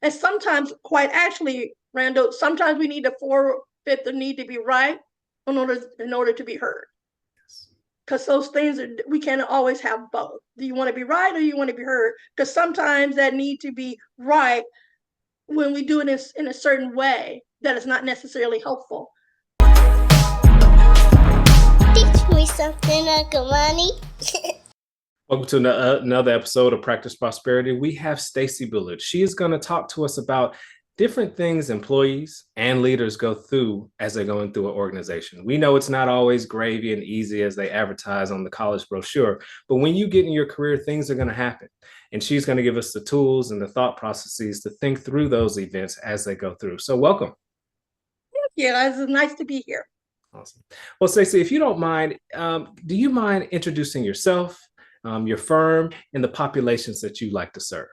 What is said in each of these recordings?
And sometimes, quite actually, Randall, sometimes we need to forfeit the need to be right in order to be heard. Because those things we can't always have both. Do you want to be right or you want to be heard? Because sometimes that need to be right, when we do it in a certain way, that is not necessarily helpful. Teach me something, Uncle Money. Welcome to another episode of Practice Prosperity. We have Staci Bullard. She is going to talk to us about different things employees and leaders go through as they're going through an organization. We know it's not always gravy and easy as they advertise on the college brochure, but when you get in your career, things are going to happen. And she's going to give us the tools and the thought processes to think through those events as they go through. So welcome. Thank you. It's nice to be here. Awesome. Well, Staci, if you don't mind, do you mind introducing yourself, your firm, and the populations that you like to serve?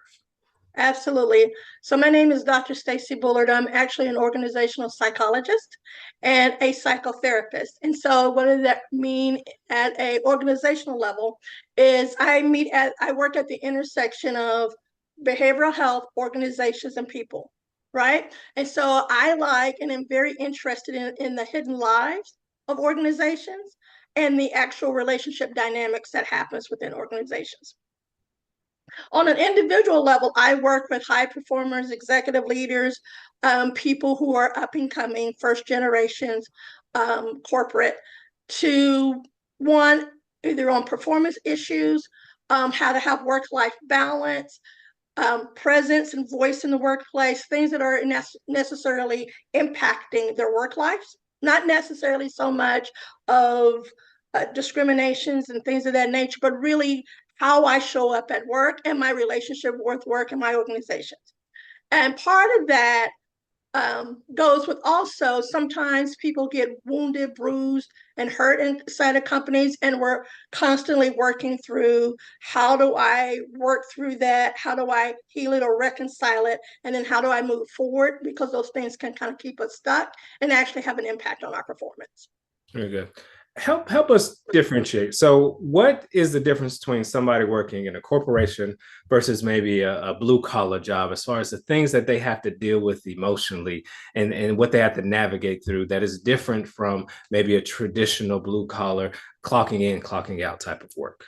Absolutely. So my name is Dr. Staci Bullard. I'm actually an organizational psychologist and a psychotherapist. And so what does that mean at an organizational level is I work at the intersection of behavioral health, organizations, and people, right? And so I like and am very interested in the hidden lives of organizations and the actual relationship dynamics that happens within organizations. On an individual level, I work with high performers, executive leaders, people who are up and coming, first generations, corporate, to one, either on performance issues, how to have work-life balance, presence and voice in the workplace, things that are necessarily impacting their work lives, not necessarily so much of discriminations and things of that nature, but really how I show up at work and my relationship with work and my organizations. And part of that goes with also sometimes people get wounded, bruised, and hurt inside of companies, and we're constantly working through how do I work through that, how do I heal it or reconcile it, and then how do I move forward, because those things can kind of keep us stuck and actually have an impact on our performance. Very good. Help us differentiate. So what is the difference between somebody working in a corporation versus maybe a blue collar job, as far as the things that they have to deal with emotionally and what they have to navigate through that is different from maybe a traditional blue collar clocking in, clocking out type of work?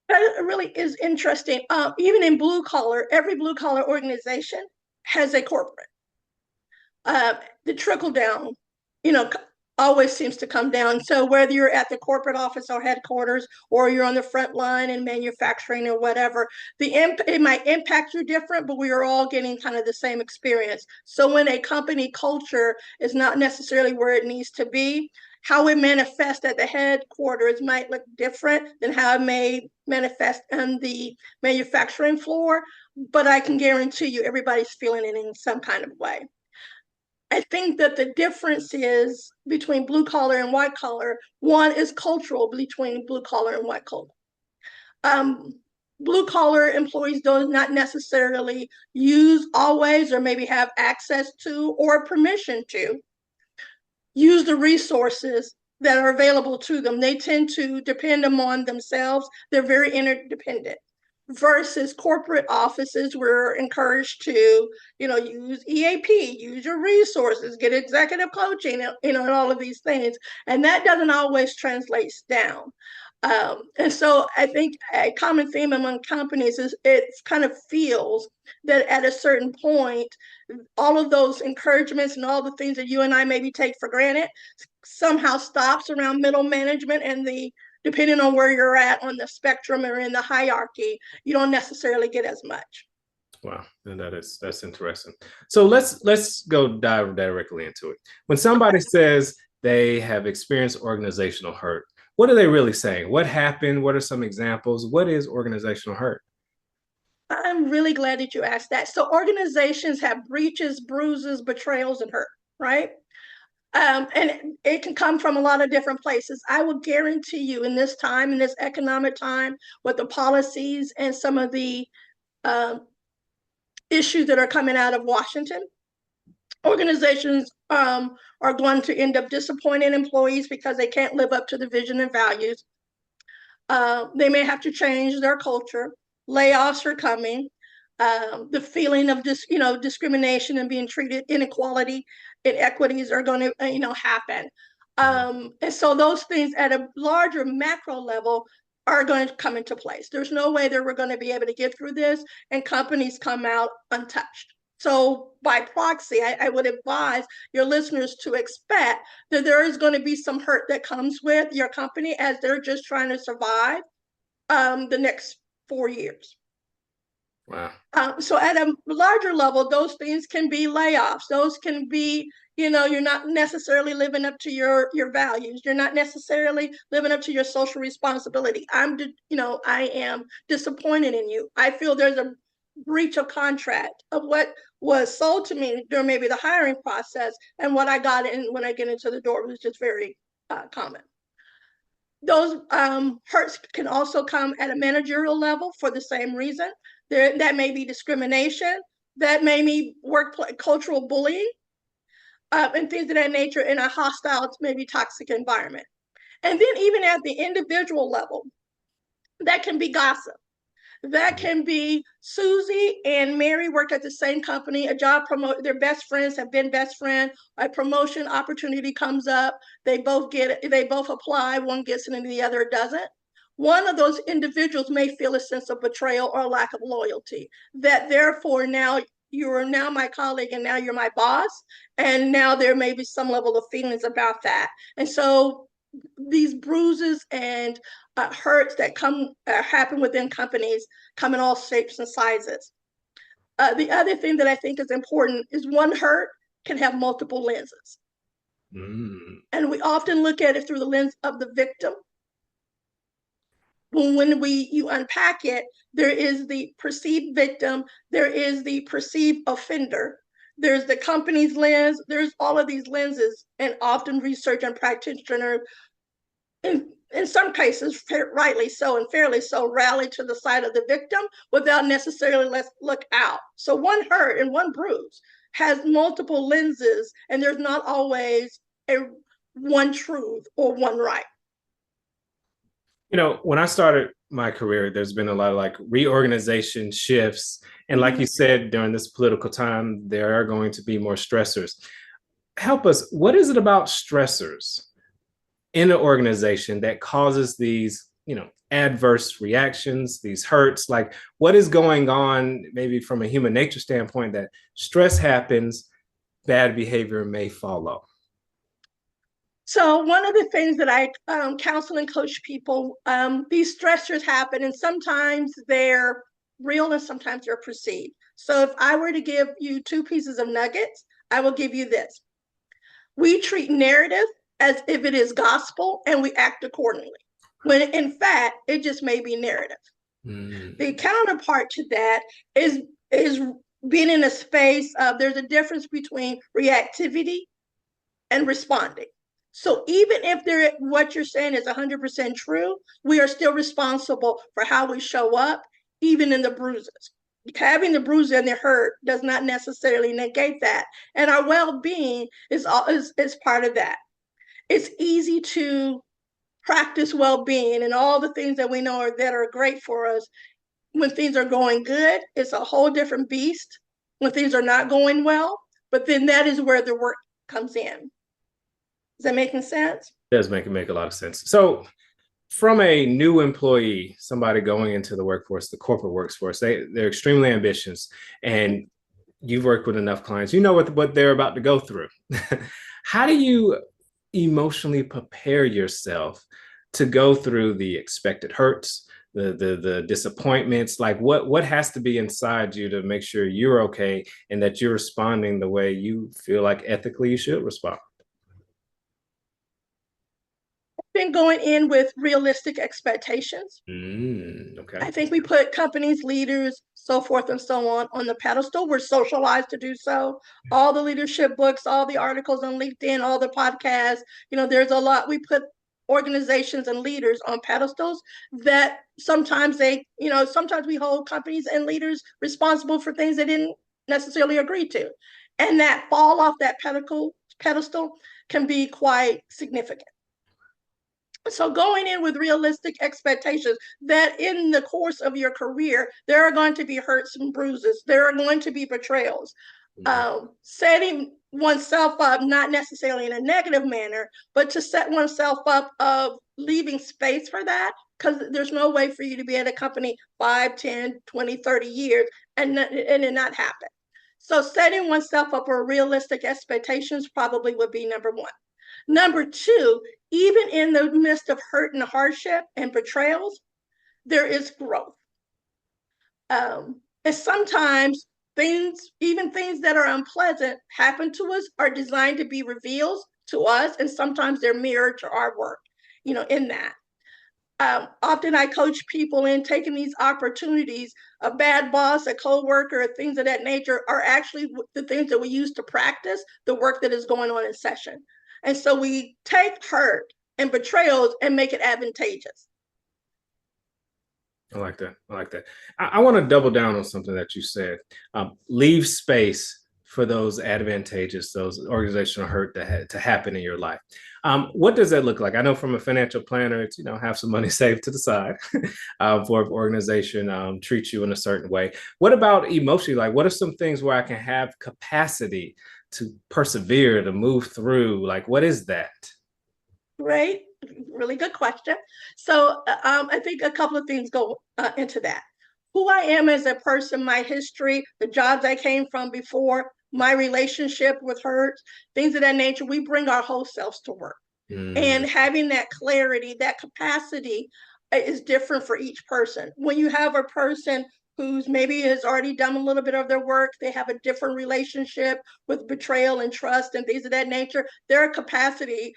That really is interesting. Even in blue collar, every blue collar organization has a corporate. The trickle down, always seems to come down. So whether you're at the corporate office or headquarters, or you're on the front line in manufacturing or whatever, it might impact you different, but we are all getting kind of the same experience. So when a company culture is not necessarily where it needs to be, how it manifests at the headquarters might look different than how it may manifest on the manufacturing floor, but I can guarantee you everybody's feeling it in some kind of way. I think that the difference is between blue collar and white collar. One is cultural between blue collar and white collar. Blue collar employees do not necessarily use always, or maybe have access to or permission to use the resources that are available to them. They tend to depend upon themselves. They're very interdependent. Versus corporate offices, we're encouraged to, use EAP, use your resources, get executive coaching, and all of these things. And that doesn't always translate down. And so I think a common theme among companies is it kind of feels that at a certain point, all of those encouragements and all the things that you and I maybe take for granted somehow stops around middle management, and depending on where you're at on the spectrum or in the hierarchy, you don't necessarily get as much. Wow, and that's interesting. So let's go dive directly into it. When somebody says they have experienced organizational hurt, what are they really saying? What happened? What are some examples? What is organizational hurt? I'm really glad that you asked that. So organizations have breaches, bruises, betrayals, and hurt, right? And it can come from a lot of different places. I will guarantee you in this time, in this economic time, with the policies and some of the issues that are coming out of Washington, organizations are going to end up disappointing employees because they can't live up to the vision and values. They may have to change their culture. Layoffs are coming. The feeling of discrimination and being treated, inequality, inequities are going to happen. And so those things at a larger macro level are going to come into place. There's no way that we're going to be able to get through this and companies come out untouched. So by proxy, I would advise your listeners to expect that there is going to be some hurt that comes with your company as they're just trying to survive the next 4 years. Wow. So at a larger level, those things can be layoffs. Those can be, you're not necessarily living up to your values. You're not necessarily living up to your social responsibility. I am disappointed in you. I feel there's a breach of contract of what was sold to me during maybe the hiring process and what I got in when I get into the door was just very common. Those hurts can also come at a managerial level for the same reason. That may be discrimination, that may be workplace cultural bullying, and things of that nature in a hostile, maybe toxic environment. And then even at the individual level, that can be gossip. That can be Susie and Mary work at the same company, a job promote, they're best friends, have been best friend, a promotion opportunity comes up, they both apply, one gets it and the other doesn't. One of those individuals may feel a sense of betrayal or lack of loyalty, that therefore now you are now my colleague and now you're my boss, and now there may be some level of feelings about that. And so these bruises and hurts that happen within companies come in all shapes and sizes. The other thing that I think is important is one hurt can have multiple lenses. And we often look at it through the lens of the victim. When you unpack it, there is the perceived victim, there is the perceived offender, there's the company's lens, there's all of these lenses, and often research and practitioner, in some cases, rightly so and fairly so, rally to the side of the victim without necessarily let's look out. So one hurt and one bruise has multiple lenses, and there's not always one truth or one right. When I started my career, there's been a lot of like reorganization shifts. And like you said, during this political time, there are going to be more stressors. Help us, what is it about stressors in an organization that causes these, adverse reactions, these hurts? Like what is going on, maybe from a human nature standpoint, that stress happens, bad behavior may follow? So one of the things that I counsel and coach people, these stressors happen, and sometimes they're real and sometimes they're perceived. So if I were to give you 2 pieces of nuggets, I will give you this. We treat narrative as if it is gospel and we act accordingly, when in fact, it just may be narrative. The counterpart to that is being in a space of, there's a difference between reactivity and responding. So even if what you're saying is 100% true, we are still responsible for how we show up, even in the bruises. Having the bruise and the hurt does not necessarily negate that. And our well-being is part of that. It's easy to practice well-being and all the things that we know that are great for us. When things are going good, it's a whole different beast when things are not going well. But then that is where the work comes in. Is that making sense? It does make a lot of sense. So from a new employee, somebody going into the workforce, the corporate workforce, they're extremely ambitious, and you've worked with enough clients, you know what they're about to go through. How do you emotionally prepare yourself to go through the expected hurts, the disappointments? Like what has to be inside you to make sure you're okay and that you're responding the way you feel like ethically you should respond? Been going in with realistic expectations. Okay. I think we put companies, leaders, so forth and so on the pedestal. We're socialized to do so. All the leadership books, all the articles on LinkedIn, all the podcasts, there's a lot. We put organizations and leaders on pedestals that sometimes sometimes we hold companies and leaders responsible for things they didn't necessarily agree to. And that fall off that pedestal can be quite significant. So going in with realistic expectations that in the course of your career, there are going to be hurts and bruises. There are going to be betrayals. Setting oneself up, not necessarily in a negative manner, but to set oneself up of leaving space for that, because there's no way for you to be at a company 5, 10, 20, 30 years and it not happen. So setting oneself up for realistic expectations probably would be number one. Number two, even in the midst of hurt and hardship and betrayals, there is growth. And sometimes even things that are unpleasant happen to us, are designed to be reveals to us, and sometimes they're mirrored to our work, in that. Often I coach people in taking these opportunities. A bad boss, a co-worker, things of that nature are actually the things that we use to practice the work that is going on in session. And so we take hurt and betrayals and make it advantageous. I like that. I want to double down on something that you said. Leave space for those advantageous, those organizational hurt to happen in your life. What does that look like? I know from a financial planner, it's, have some money saved to the side for an organization treats you in a certain way. What about emotionally? Like, what are some things where I can have capacity to persevere, to move through? Like, what is that? Great. Really good question. So I think a couple of things go into that. Who I am as a person, my history, the jobs I came from before, my relationship with hurt, things of that nature, we bring our whole selves to work. And having that clarity, that capacity is different for each person. When you have a person who's maybe has already done a little bit of their work, they have a different relationship with betrayal and trust and things of that nature, their capacity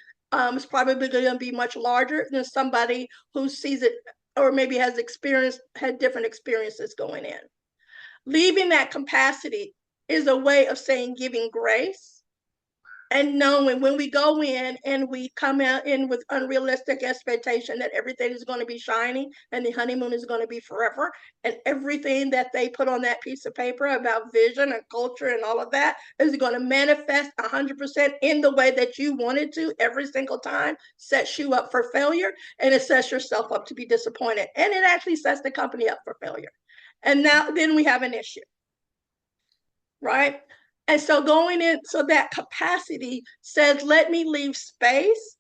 is probably going to be much larger than somebody who sees it or maybe had different experiences going in. Leaving that capacity is a way of saying giving grace and knowing when we go in and we come out in with unrealistic expectation that everything is going to be shiny and the honeymoon is going to be forever, and everything that they put on that piece of paper about vision and culture and all of that is going to manifest 100% in the way that you wanted to every single time, sets you up for failure, and it sets yourself up to be disappointed, and it actually sets the company up for failure. And then we have an issue, right? And so going in, so that capacity says, let me leave space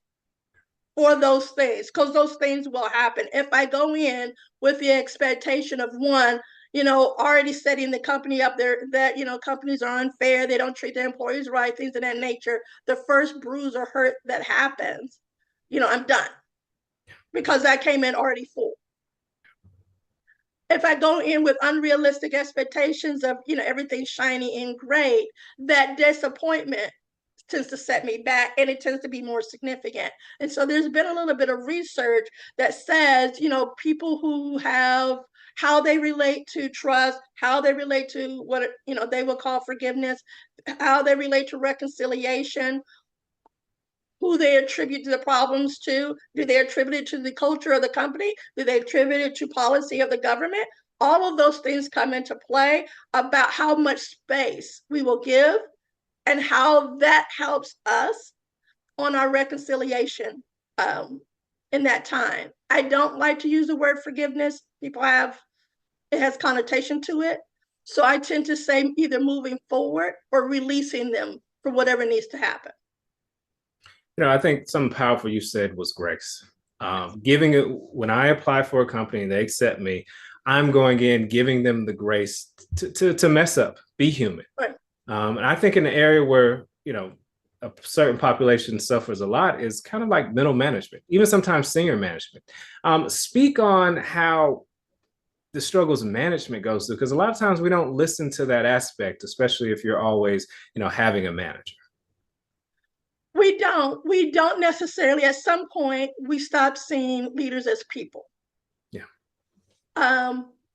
for those things, because those things will happen. If I go in with the expectation of one, already setting the company up there, that, companies are unfair, they don't treat their employees right, things of that nature, the first bruise or hurt that happens, I'm done, because I came in already full. If I go in with unrealistic expectations of, everything shiny and great, that disappointment tends to set me back, and it tends to be more significant. And so there's been a little bit of research that says, people who have how they relate to trust, how they relate to what, they will call forgiveness, how they relate to reconciliation, who they attribute the problems to. Do they attribute it to the culture of the company? Do they attribute it to policy of the government? All of those things come into play about how much space we will give and how that helps us on our reconciliation in that time. I don't like to use the word forgiveness. It has connotation to it. So I tend to say either moving forward or releasing them for whatever needs to happen. I think something powerful you said was grace. Giving it, when I apply for a company and they accept me, I'm going in, giving them the grace to mess up, be human. Right. And I think in the area where, a certain population suffers a lot is kind of like middle management, even sometimes senior management. Speak on how the struggles management goes through, because a lot of times we don't listen to that aspect, especially if you're always, having a manager. We don't necessarily. At some point, we stop seeing leaders as people. Yeah.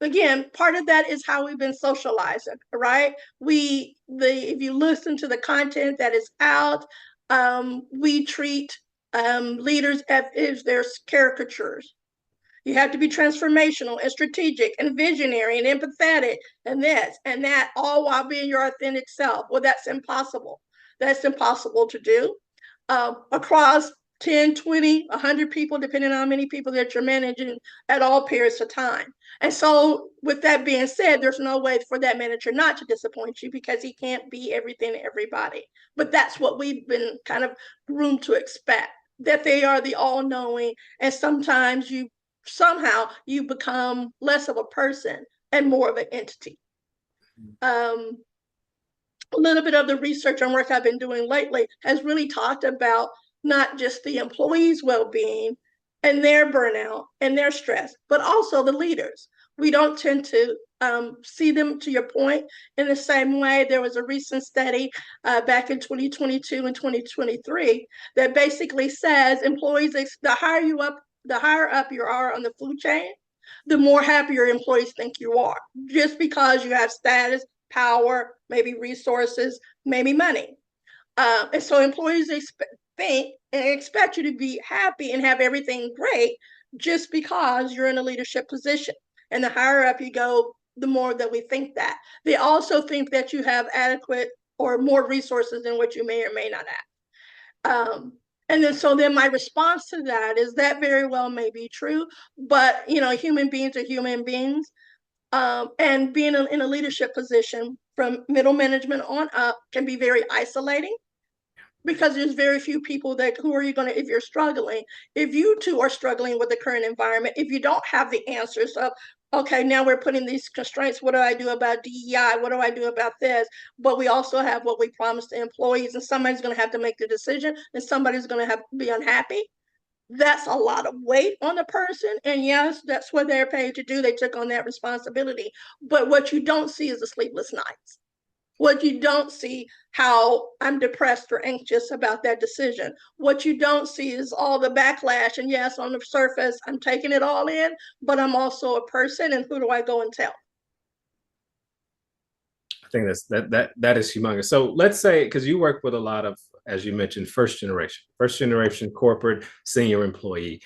Again, part of that is how we've been socialized, right? If you listen to the content that is out, we treat leaders as if they're caricatures. You have to be transformational and strategic and visionary and empathetic and this and that, all while being your authentic self. Well, that's impossible. That's impossible to do across 10, 20, 100 people, depending on how many people that you're managing at all periods of time. And so with that being said, there's no way for that manager not to disappoint you because he can't be everything to everybody. But that's what we've been kind of groomed to expect, that they are the all-knowing, and sometimes somehow you become less of a person and more of an entity. A little bit of the research and work I've been doing lately has really talked about not just the employees' well-being and their burnout and their stress, but also the leaders. We don't tend to see them, to your point, in the same way. There was a recent study back in 2022 and 2023 that basically says employees, the higher up you are on the food chain, the more happier employees think you are, just because you have status, power, maybe resources, maybe money. And so employees think and expect you to be happy and have everything great just because you're in a leadership position. And the higher up you go, the more that we think that. They also think that you have adequate or more resources than what you may or may not have. And then my response to that is that very well may be true, but human beings are human beings. And being in a leadership position from middle management on up can be very isolating, because there's very few people who are you going to, if you're struggling, if you two are struggling with the current environment, if you don't have the answers of, okay, now we're putting these constraints, what do I do about DEI? What do I do about this? But we also have what we promised the employees, and somebody's going to have to make the decision, and somebody's going to have to be unhappy. That's a lot of weight on the person. And yes, that's what they're paid to do. They took on that responsibility. But what you don't see is the sleepless nights. What you don't see, how I'm depressed or anxious about that decision. What you don't see is all the backlash. And yes, on the surface, I'm taking it all in, but I'm also a person, and who do I go and tell? I think that is humongous. So let's say, because you work with a lot of, as you mentioned, first generation corporate senior employee.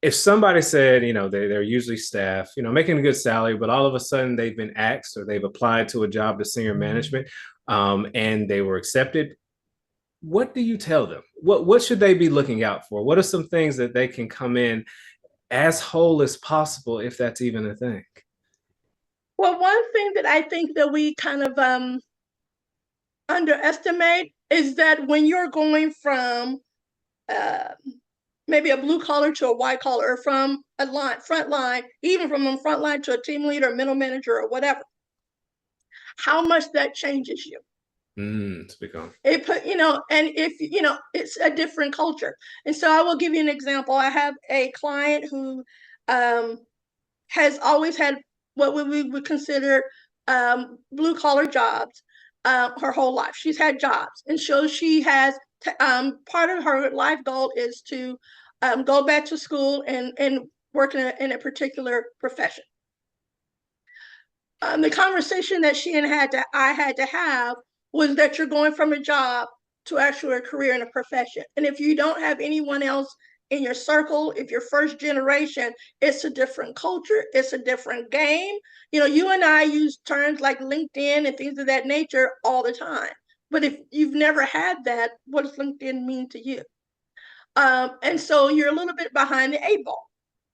If somebody said, they're usually staff, making a good salary, but all of a sudden they've been asked or they've applied to a job to senior management, and they were accepted, what do you tell them? What should they be looking out for? What are some things that they can come in as whole as possible, if that's even a thing? Well, one thing that I think that we kind of underestimate is that when you're going from maybe a blue collar to a white collar, or from a front line, even from a front line to a team leader, middle manager, or whatever, how much that changes you. It's become It put, and if it's a different culture. And so I will give you an example. I have a client who has always had what we would consider blue collar jobs her whole life. She's had jobs, and so she has part of her life goal is to go back to school and work in a particular profession. The conversation that I had to have was that you're going from a job to actually a career in a profession. And if you don't have anyone else in your circle, if you're first generation, it's a different culture, it's a different game. You and I use terms like LinkedIn and things of that nature all the time. But if you've never had that, what does LinkedIn mean to you? And so you're a little bit behind the eight ball.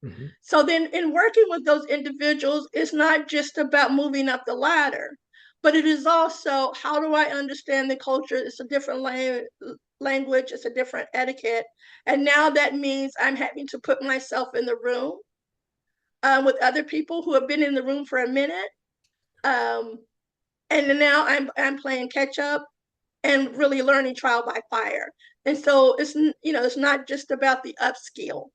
Mm-hmm. So then in working with those individuals, it's not just about moving up the ladder, but it is also, how do I understand the culture? It's a different language, it's a different etiquette. And now that means I'm having to put myself in the room with other people who have been in the room for a minute. And now I'm playing catch up and really learning trial by fire. And so it's not just about the upskill.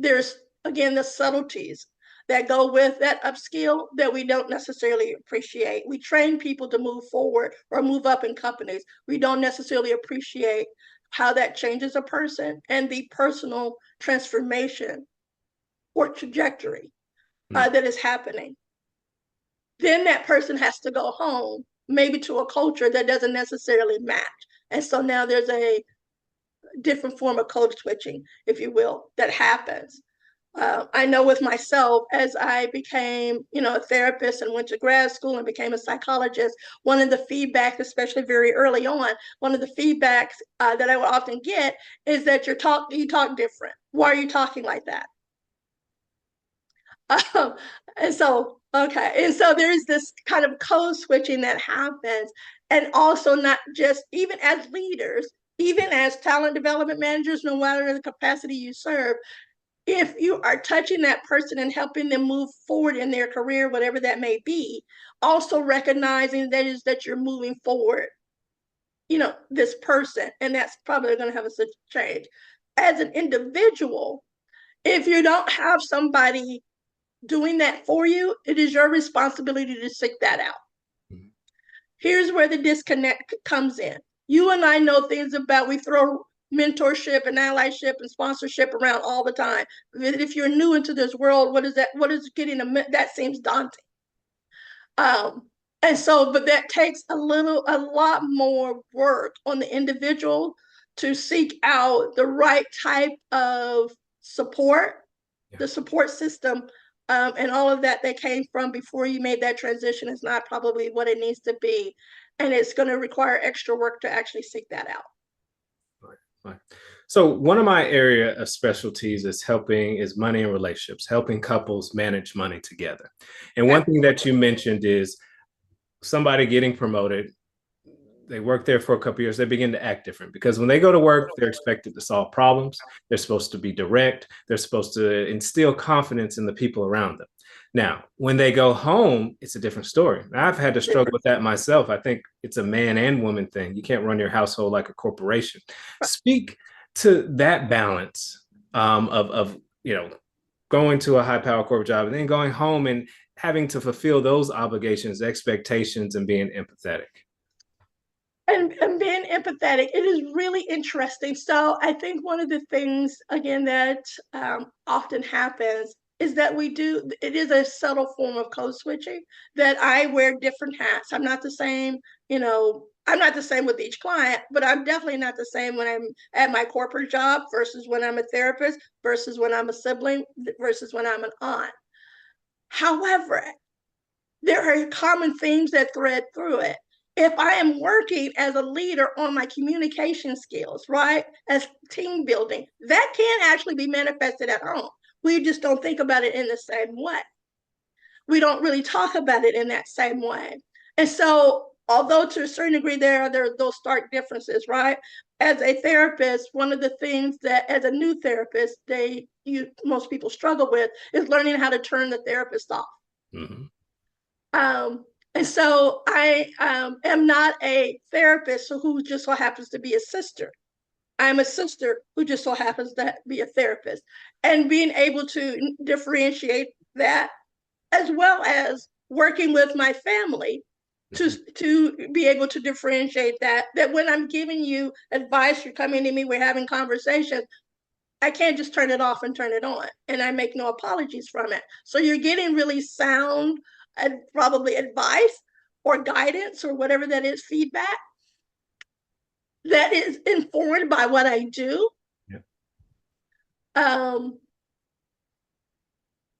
There's, again, the subtleties that go with that upskill that we don't necessarily appreciate. We train people to move forward or move up in companies. We don't necessarily appreciate how that changes a person and the personal transformation or trajectory that is happening. Then that person has to go home, maybe to a culture that doesn't necessarily match. And so now there's a different form of code switching, if you will, that happens. I know with myself, as I became, a therapist and went to grad school and became a psychologist, one of the feedback, especially very early on, one of the feedbacks that I would often get is that you talk different. Why are you talking like that? And so, okay. And so there's this kind of code switching that happens. And also not just, even as leaders, even as talent development managers, no matter the capacity you serve, if you are touching that person and helping them move forward in their career, whatever that may be, also recognizing that you're moving forward, this person, and that's probably going to have a change. As an individual, if you don't have somebody doing that for you, it is your responsibility to seek that out. Mm-hmm. Here's where the disconnect comes in. You and I know things about, we throw mentorship and allyship and sponsorship around all the time. If you're new into this world, what is that? What is getting that seems daunting. And so, but that takes a lot more work on the individual to seek out the right type of support, the support system, and all of that came from before you made that transition is not probably what it needs to be. And it's going to require extra work to actually seek that out. Right. So one of my area of specialties is money and relationships, helping couples manage money together. And one thing that you mentioned is somebody getting promoted. They work there for a couple of years, they begin to act different because when they go to work, they're expected to solve problems. They're supposed to be direct. They're supposed to instill confidence in the people around them. Now, when they go home, it's a different story. I've had to struggle with that myself. I think it's a man and woman thing. You can't run your household like a corporation. Speak to that balance of going to a high-power corporate job and then going home and having to fulfill those obligations, expectations, and being empathetic. And being empathetic, it is really interesting. So I think one of the things, again, that often happens is that it is a subtle form of code switching, that I wear different hats. I'm not the same, I'm not the same with each client, but I'm definitely not the same when I'm at my corporate job versus when I'm a therapist versus when I'm a sibling versus when I'm an aunt. However, there are common themes that thread through it. If I am working as a leader on my communication skills, right, as team building, that can actually be manifested at home. We just don't think about it in the same way. We don't really talk about it in that same way. And so, although to a certain degree there are those stark differences, right? As a therapist, one of the things that as a new therapist, most people struggle with is learning how to turn the therapist off. Mm-hmm. And so I am not a therapist who just so happens to be a sister. I'm a sister who just so happens to be a therapist. And being able to differentiate that, as well as working with my family to be able to differentiate that when I'm giving you advice, you're coming to me, we're having conversations, I can't just turn it off and turn it on. And I make no apologies from it. So you're getting really sound and probably advice or guidance or whatever that is, feedback that is informed by what I do. Yeah.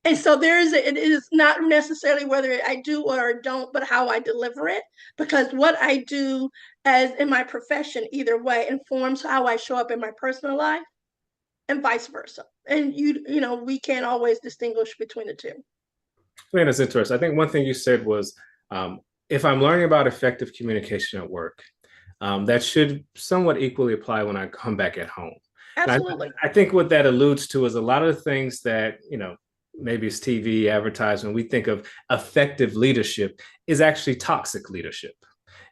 And so it is not necessarily whether I do or don't, but how I deliver it, because what I do as in my profession, either way, informs how I show up in my personal life and vice versa. And we can't always distinguish between the two. I think that's interesting. I think one thing you said was, if I'm learning about effective communication at work, that should somewhat equally apply when I come back at home. Absolutely. I think what that alludes to is a lot of the things that, maybe it's TV, advertisement, we think of effective leadership is actually toxic leadership.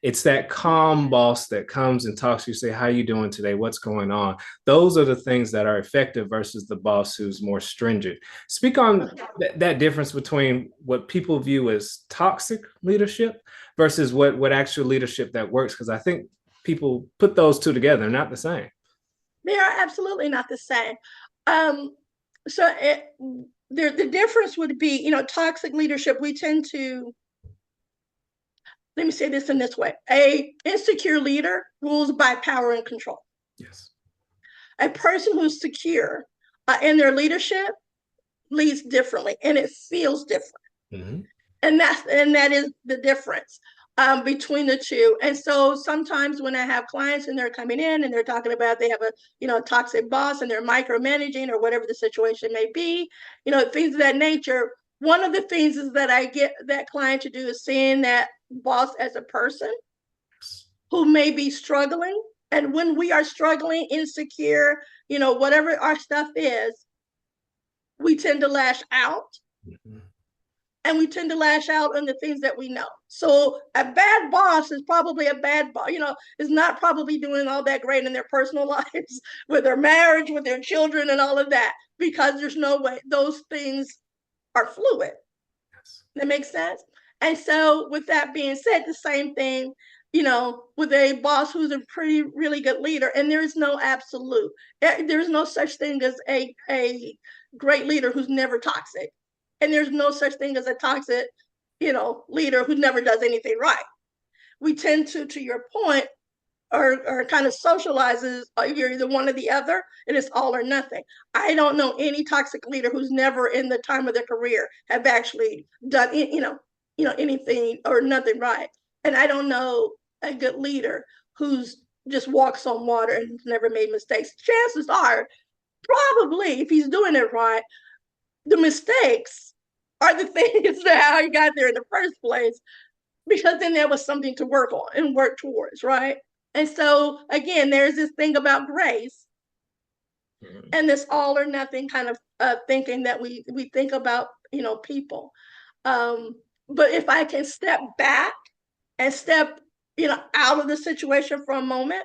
It's that calm boss that comes and talks to you, say, how you doing today? What's going on? Those are the things that are effective versus the boss who's more stringent. Speak on that difference between what people view as toxic leadership versus what actual leadership that works. Because I think people put those two together. They're not the same. They are absolutely not the same. The difference would be, toxic leadership, we tend to, let me say this in this way. A insecure leader rules by power and control. Yes. A person who's secure in their leadership leads differently and it feels different. Mm-hmm. And that is the difference between the two. And so sometimes when I have clients and they're coming in and they're talking about they have a toxic boss and they're micromanaging or whatever the situation may be, things of that nature. One of the things is that I get that client to do is seeing that boss as a person who may be struggling. And when we are struggling, insecure, whatever our stuff is, we tend to lash out. Mm-hmm. And we tend to lash out on the things that we know. So a bad boss is probably a bad boss, is not probably doing all that great in their personal lives, with their marriage, with their children and all of that, because there's no way those things are fluid. Yes. That makes sense? And so with that being said, the same thing, with a boss who's a really good leader, and there is no absolute. There's no such thing as a great leader who's never toxic. And there's no such thing as a toxic, leader who never does anything right. We tend to your point, or kind of socializes, you're either one or the other, and it's all or nothing. I don't know any toxic leader who's never in the time of their career have actually done, anything or nothing right. And I don't know a good leader who's just walks on water and never made mistakes. Chances are, probably, if he's doing it right, the mistakes are the things that how he got there in the first place, because then there was something to work on and work towards, right? And so again, there's this thing about grace, mm-hmm. and this all or nothing kind of thinking that we think about, people. But if I can step back and step, out of the situation for a moment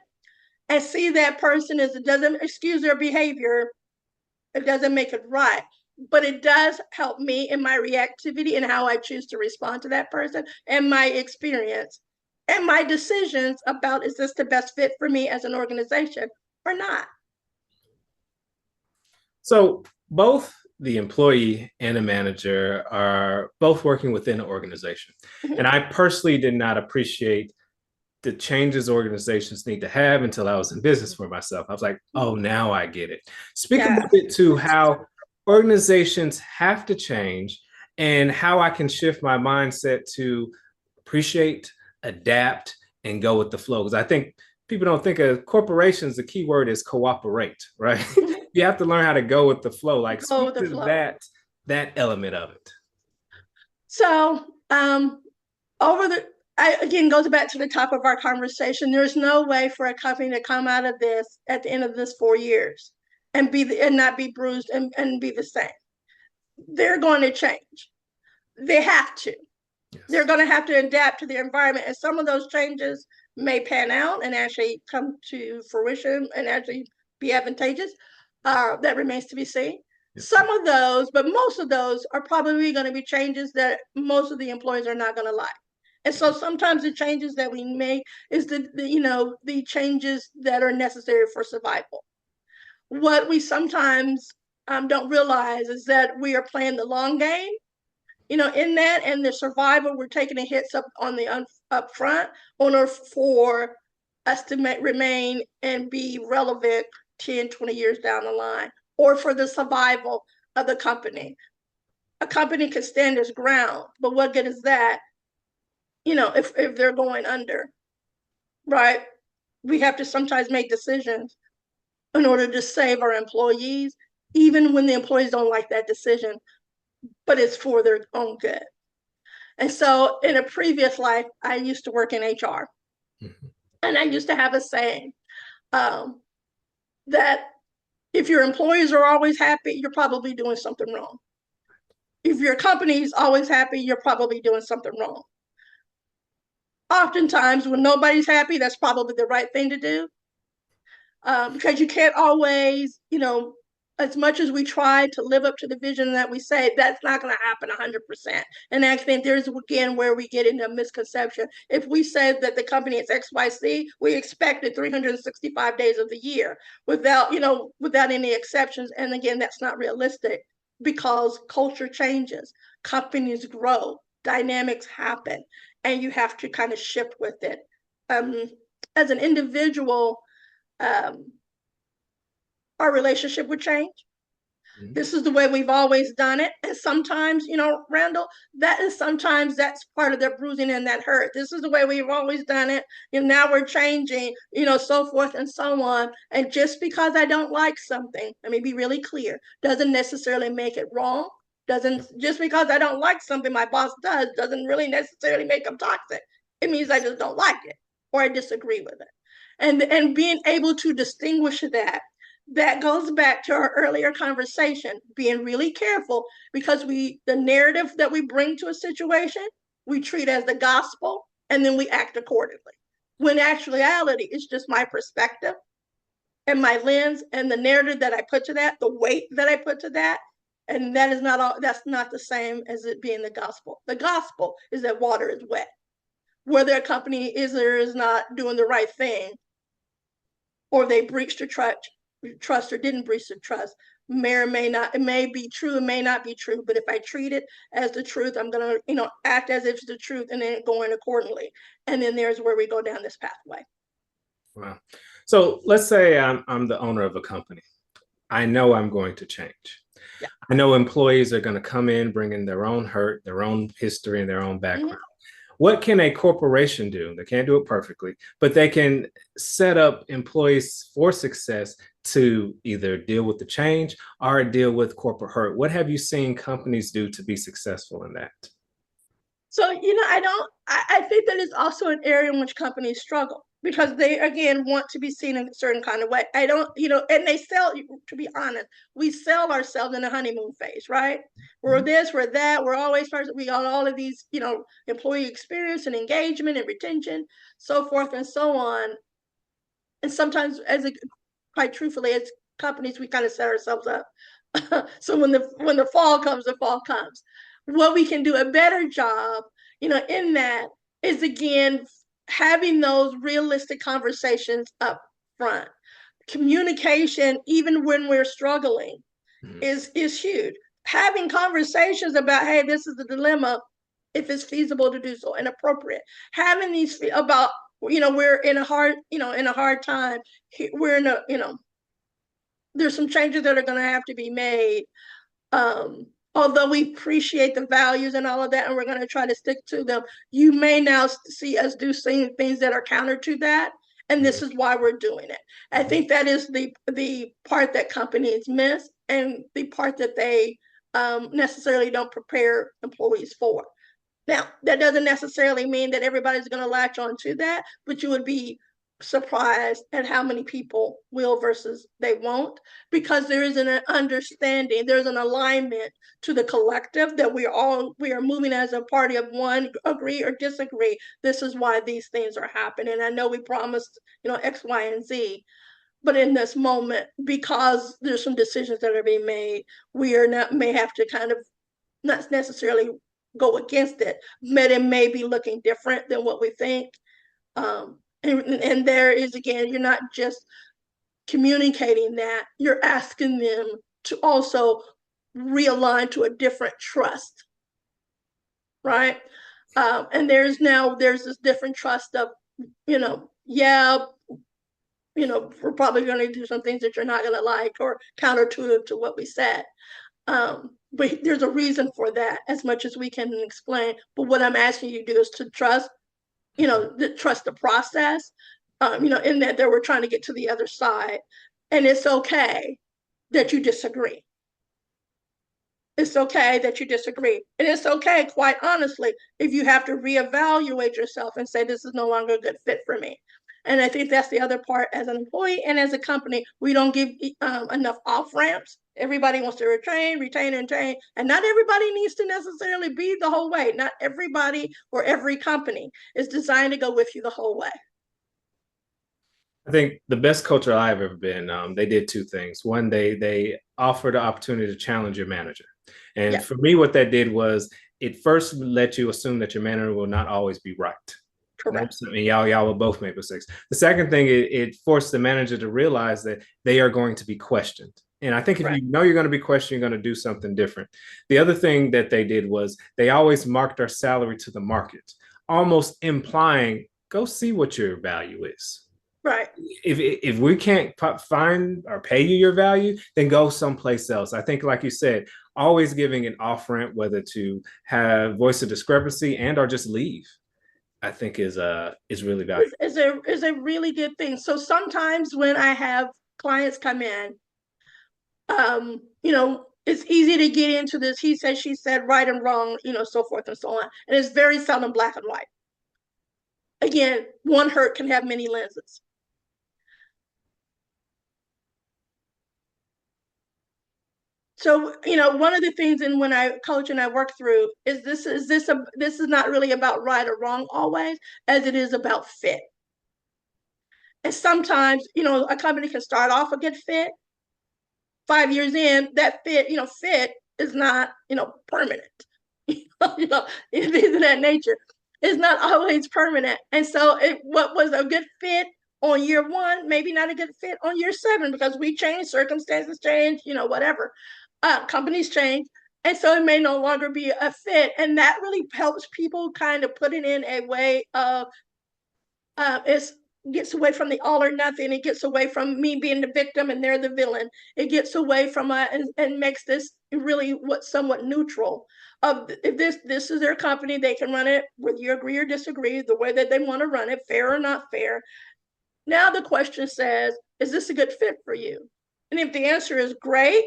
and see that person it doesn't excuse their behavior, it doesn't make it right. But it does help me in my reactivity and how I choose to respond to that person and my experience and my decisions about, is this the best fit for me as an organization or not? So both the employee and a manager are both working within an organization. Mm-hmm. And I personally did not appreciate the changes organizations need to have until I was in business for myself. I was like, oh, now I get it. Speak a bit to how organizations have to change and how I can shift my mindset to appreciate, adapt, and go with the flow. Because I think people don't think of corporations, the key word is cooperate, right? You have to learn how to go with the flow, like speak to that element of it. So again, goes back to the top of our conversation. There's no way for a company to come out of this at the end of this 4 years and not be bruised and be the same. They're going to change. They have to. Yes. They're going to have to adapt to the environment, and some of those changes may pan out and actually come to fruition and actually be advantageous. That remains to be seen. Yes. Some of those, but most of those, are probably going to be changes that most of the employees are not going to like. And so sometimes the changes that we make is the changes that are necessary for survival. What we sometimes don't realize is that we are playing the long game, in that, and the survival, we're taking the hits up on the up front in order for us to remain and be relevant 10, 20 years down the line, or for the survival of the company. A company can stand its ground, but what good is that, if they're going under, right? We have to sometimes make decisions in order to save our employees, even when the employees don't like that decision, but it's for their own good. And so in a previous life, I used to work in HR. Mm-hmm. And I used to have a saying that if your employees are always happy, you're probably doing something wrong. If your company is always happy, you're probably doing something wrong. Oftentimes, when nobody's happy, that's probably the right thing to do. Because you can't always, as much as we try to live up to the vision that we say, that's not going to happen 100%. And I think there's, again, where we get into a misconception. If we say that the company is XYZ, we expect it 365 days of the year without any exceptions. And again, that's not realistic, because culture changes, companies grow, dynamics happen, and you have to kind of shift with it. As an individual, our relationship would change. Mhm. This is the way we've always done it. And sometimes, Randall, that's part of their bruising and that hurt. This is the way we've always done it. Now we're changing, so forth and so on. And just because I don't like something, let me be really clear, doesn't necessarily make it wrong. Doesn't just because I don't like something my boss doesn't really necessarily make them toxic. It means I just don't like it or I disagree with it. And being able to distinguish that goes back to our earlier conversation, being really careful because the narrative that we bring to a situation, we treat as the gospel and then we act accordingly. When actuality, it's just my perspective and my lens and the narrative that I put to that, the weight that I put to that. And that's not the same as it being the gospel. The gospel is that water is wet. Whether a company is or is not doing the right thing, or they breached a trust or didn't breach the trust, may or may not, it may be true, it may not be true, but if I treat it as the truth, I'm going to, act as if it's the truth and then going accordingly. And then there's where we go down this pathway. Wow. So let's say I'm the owner of a company. I know I'm going to change. Yeah. I know employees are going to come in, bringing their own hurt, their own history, and their own background. Mm-hmm. What can a corporation do? They can't do it perfectly, but they can set up employees for success to either deal with the change or deal with corporate hurt. What have you seen companies do to be successful in that? So, I think that is also an area in which companies struggle because they, again, want to be seen in a certain kind of way. I don't, and they sell, to be honest, we sell ourselves in a honeymoon phase, right? We're this, we're that, we're always first, we got all of these, employee experience and engagement and retention, so forth and so on. And sometimes, quite truthfully, as companies, we kind of set ourselves up. So when the fall comes, the fall comes. What we can do a better job, in that is, again, having those realistic conversations up front. Communication, even when we're struggling, is huge. Having conversations about, hey, this is the dilemma, if it's feasible to do so and appropriate. Having these about, we're in a hard time. We're in a, there's some changes that are going to have to be made. Although we appreciate the values and all of that, and we're going to try to stick to them, you may now see us do things that are counter to that. And this is why we're doing it. I think that is the part that companies miss and the part that they necessarily don't prepare employees for. Now, that doesn't necessarily mean that everybody's going to latch on to that, but you would be surprised at how many people will versus they won't, because there is an understanding, there's an alignment to the collective that we are moving as a party of one, agree or disagree. This is why these things are happening. I know we promised, X, Y, and Z, but in this moment, because there's some decisions that are being made, may have to kind of not necessarily go against it, but it may be looking different than what we think. And there is, again, you're not just communicating that, you're asking them to also realign to a different trust, right? And there's this different trust of, we're probably going to do some things that you're not going to like or counterintuitive to what we said. But there's a reason for that, as much as we can explain. But what I'm asking you to do is to trust, trust the process, in that we're trying to get to the other side. And it's okay that you disagree. It's okay that you disagree. And it's okay, quite honestly, if you have to reevaluate yourself and say, this is no longer a good fit for me. And I think that's the other part. As an employee and as a company, we don't give enough off ramps. Everybody wants to retain, and train. And not everybody needs to necessarily be the whole way. Not everybody or every company is designed to go with you the whole way. I think the best culture I've ever been, they did two things. One, they offered the opportunity to challenge your manager. And for me, what that did was it first let you assume that your manager will not always be right. Correct. I mean, y'all will both make mistakes. The second thing, it forced the manager to realize that they are going to be questioned. And I think if you know you're going to be questioned, you're going to do something different. The other thing that they did was they always marked our salary to the market, almost implying, go see what your value is. Right. If we can't find or pay you your value, then go someplace else. I think, like you said, always giving an off ramp, whether to have voice of discrepancy and or just leave, I think is really valuable. Is a really good thing. So sometimes when I have clients come in, it's easy to get into this he said, she said, right and wrong, so forth and so on. And it's very seldom black and white. Again, one hurt can have many lenses. So, one of the things and when I coach and I work through is this is not really about right or wrong always, as it is about fit. And sometimes, a company can start off a good fit. 5 years in, that fit is not, permanent. Things of that nature. It's not always permanent. And so what was a good fit on year 1, maybe not a good fit on year 7, because we change, circumstances change, whatever. Companies change. And so it may no longer be a fit. And that really helps people kind of put it in a way of it gets away from the all or nothing. It gets away from me being the victim and they're the villain. It gets away from and makes this really somewhat neutral. If this is their company, they can run it whether you agree or disagree, the way that they want to run it, fair or not fair. Now the question says, is this a good fit for you? And if the answer is great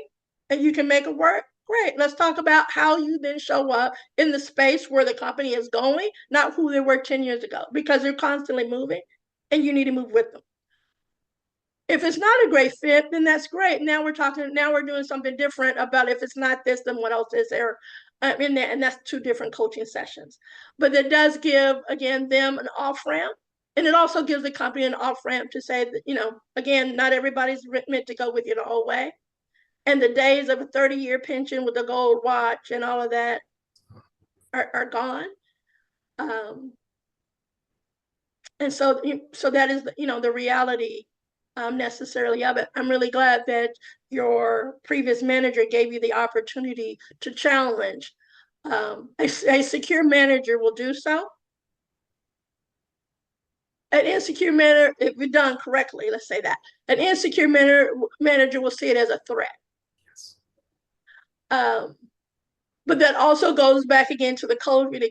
and you can make it work, great. Let's talk about how you then show up in the space where the company is going, not who they were 10 years ago, because they're constantly moving and you need to move with them. If it's not a great fit, then that's great. Now we're doing something different about if it's not this, then what else is there in there? And that's 2 different coaching sessions. But it does give, again, them an off ramp. And it also gives the company an off ramp to say that, again, not everybody's meant to go with you the whole way. And the days of a 30-year pension with a gold watch and all of that are gone. And so that is, the reality necessarily of it. I'm really glad that your previous manager gave you the opportunity to challenge. A secure manager will do so. An insecure manager, if you're done correctly, let's say that, an insecure manager will see it as a threat. Yes. But that also goes back again to the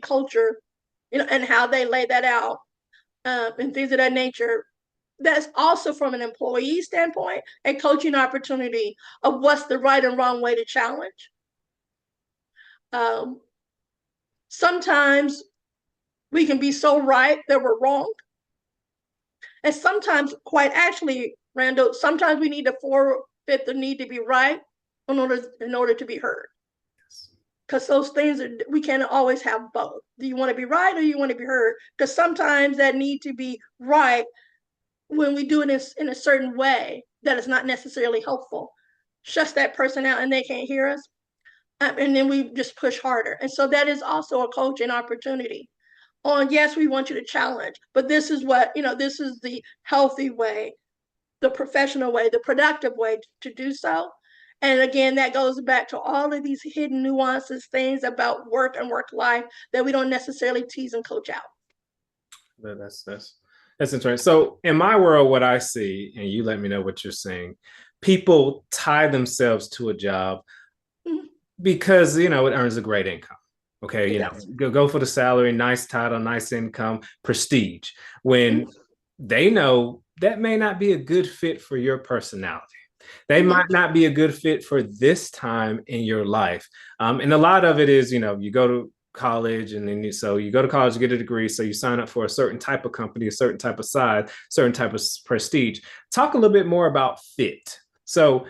culture, and how they lay that out, and things of that nature. That's also from an employee standpoint, a coaching opportunity of what's the right and wrong way to challenge. Sometimes we can be so right that we're wrong. And sometimes, quite actually, Randall, sometimes we need to forfeit the need to be right in order to be heard. Because those things we can't always have both. Do you want to be right or you want to be heard? Because sometimes that need to be right, when we do it in a certain way that is not necessarily helpful, shuts that person out and they can't hear us. And then we just push harder. And so that is also a coaching opportunity on, yes, we want you to challenge, but this is this is the healthy way, the professional way, the productive way to do so. And again, that goes back to all of these hidden nuances, things about work and work life that we don't necessarily tease and coach out. That's interesting. So in my world, what I see, and you let me know what you're saying, people tie themselves to a job because, it earns a great income. Okay. Go for the salary, nice title, nice income, prestige, when they know that may not be a good fit for your personality. They might not be a good fit for this time in your life. And a lot of it is, you go to college and then you go to college, get a degree. So you sign up for a certain type of company, a certain type of size, certain type of prestige. Talk a little bit more about fit. So,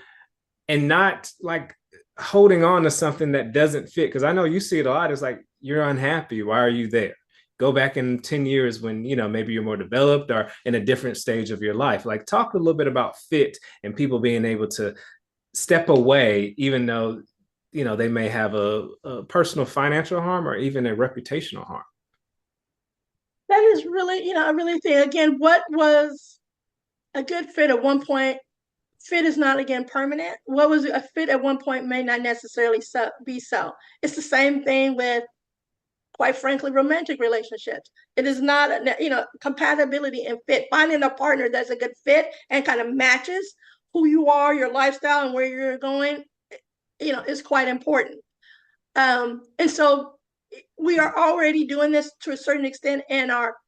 and not like holding on to something that doesn't fit. Because I know you see it a lot. It's like, you're unhappy. Why are you there? Go back in 10 years when, maybe you're more developed or in a different stage of your life. Like, talk a little bit about fit and people being able to step away, even though, they may have a personal financial harm or even a reputational harm. That is really, I really think, again, what was a good fit at one point, fit is not, again, permanent. What was a fit at one point may not necessarily be so. It's the same thing with quite frankly, romantic relationships. It is not, compatibility and fit. Finding a partner that's a good fit and kind of matches who you are, your lifestyle, and where you're going, is quite important. And so we are already doing this to a certain extent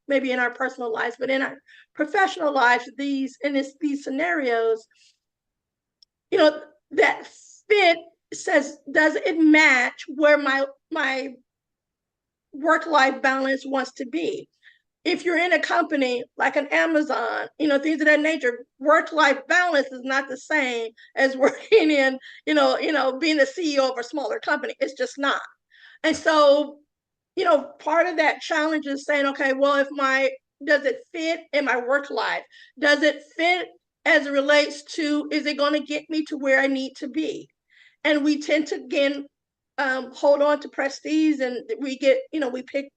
maybe in our personal lives, but in our professional lives, these scenarios, that fit says, does it match where my work-life balance wants to be? If you're in a company like an Amazon, things of that nature, work-life balance is not the same as working in, being the CEO of a smaller company. It's just not. And so, part of that challenge is saying, okay, well, does it fit in my work life? Does it fit as it relates to, is it going to get me to where I need to be? And we tend to, again, hold on to prestige, and we pick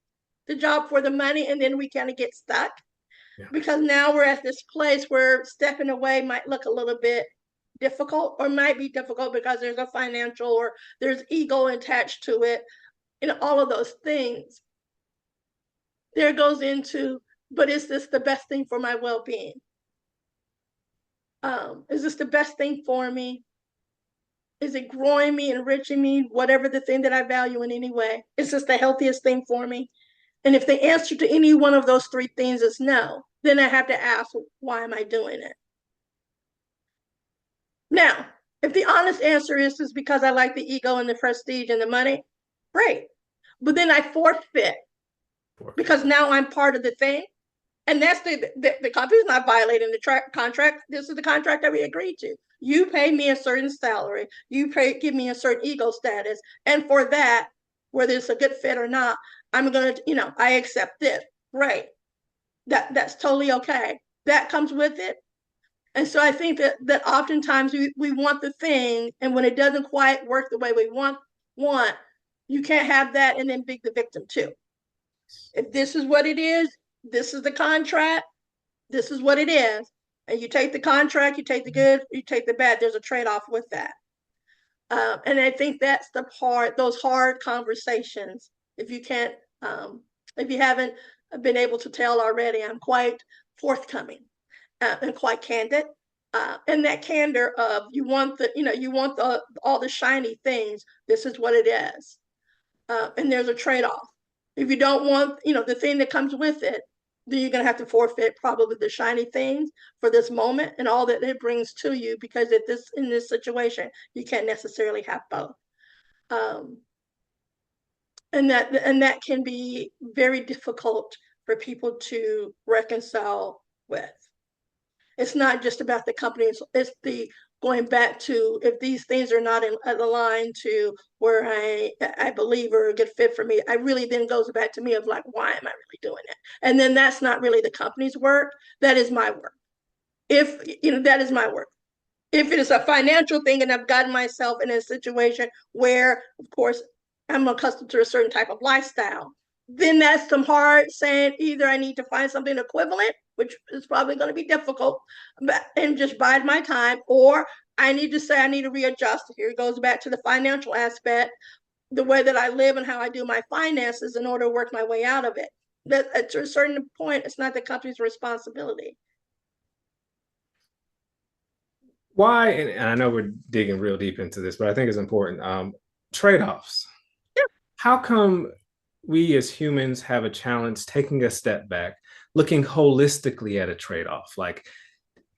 the job for the money, and then we kind of get stuck. Yeah. Because now we're at this place where stepping away might look a little bit difficult, or might be difficult because there's a financial or there's ego attached to it. All of those things. There goes into, but is this the best thing for my well-being? Is this the best thing for me? Is it growing me, enriching me, whatever the thing that I value in any way? Is this the healthiest thing for me? And if the answer to any one of those three things is no, then I have to ask, why am I doing it? Now, if the honest answer is because I like the ego and the prestige and the money, great. But then I forfeit because now I'm part of the thing. And that's the company's not violating the contract. This is the contract that we agreed to. You pay me a certain salary. You give me a certain ego status. And for that, whether it's a good fit or not, I'm going to, I accept it. Right. That's totally okay. That comes with it. And so I think that oftentimes we want the thing, and when it doesn't quite work the way we want, you can't have that and then be the victim too. If this is what it is, this is the contract, this is what it is. And you take the contract, you take the good, you take the bad. There's a trade-off with that. And I think that's the part, those hard conversations. If you haven't been able to tell already, I'm quite forthcoming and quite candid. And that candor of you want all the shiny things. This is what it is. And there's a trade-off. If you don't want, the thing that comes with it, then you're going to have to forfeit probably the shiny things for this moment and all that it brings to you, because in this situation, you can't necessarily have both. And that can be very difficult for people to reconcile with. It's not just about the company. It's the going back to, if these things are not aligned to where I believe are a good fit for me, I really then goes back to me of like, why am I really doing it? And then that's not really the company's work. That is my work. That is my work. If it is a financial thing and I've gotten myself in a situation where, of course, I'm accustomed to a certain type of lifestyle, then that's some hard saying, either I need to find something equivalent, which is probably going to be difficult, and just bide my time, or I need to say I need to readjust. Here it goes back to the financial aspect, the way that I live and how I do my finances in order to work my way out of it. But to a certain point, it's not the company's responsibility. Why, and I know we're digging real deep into this, but I think it's important, trade-offs. Yeah. How come we as humans have a challenge taking a step back, looking holistically at a trade-off? Like,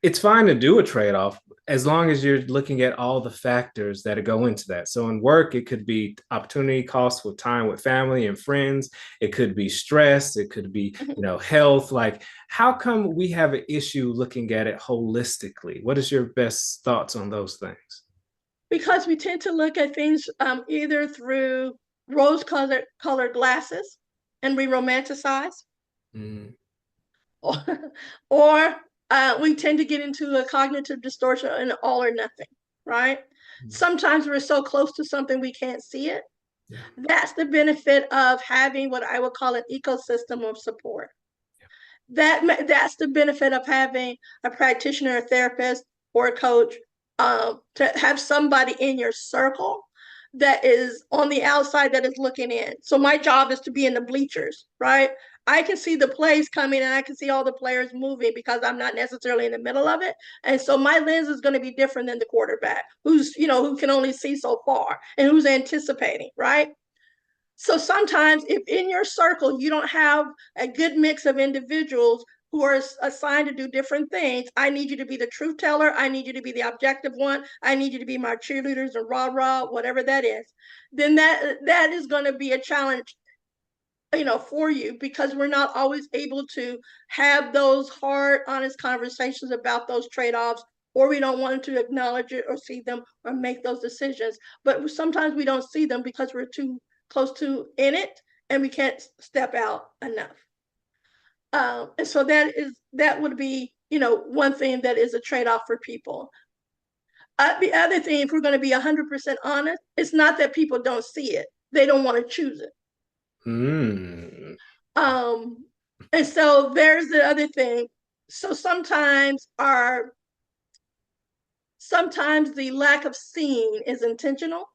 it's fine to do a trade-off as long as you're looking at all the factors that go into that. So in work, it could be opportunity costs with time with family and friends. It could be stress. It could be, health. Like, how come we have an issue looking at it holistically? What is your best thoughts on those things? Because we tend to look at things either through rose-colored glasses, and we romanticize, or we tend to get into a cognitive distortion and all or nothing, right? Sometimes we're so close to something we can't see it. Yeah. That's the benefit of having what I would call an ecosystem of support. Yeah. That's the benefit of having a practitioner, a therapist, or a coach, to have somebody in your circle that is on the outside that is looking in. So my job is to be in the bleachers, right? I can see the plays coming and I can see all the players moving because I'm not necessarily in the middle of it. And so my lens is going to be different than the quarterback who's, who can only see so far and who's anticipating, right? So sometimes if in your circle you don't have a good mix of individuals who are assigned to do different things, I need you to be the truth teller. I need you to be the objective one. I need you to be my cheerleaders and rah-rah, whatever that is. Then that is going to be a challenge, for you, because we're not always able to have those hard, honest conversations about those trade-offs, or we don't want to acknowledge it or see them or make those decisions. But sometimes we don't see them because we're too close to in it and we can't step out enough. And so that would be, one thing that is a trade-off for people. The other thing, if we're going to be 100% honest, it's not that people don't see it. They don't want to choose it. And so there's the other thing. So sometimes the lack of seeing is intentional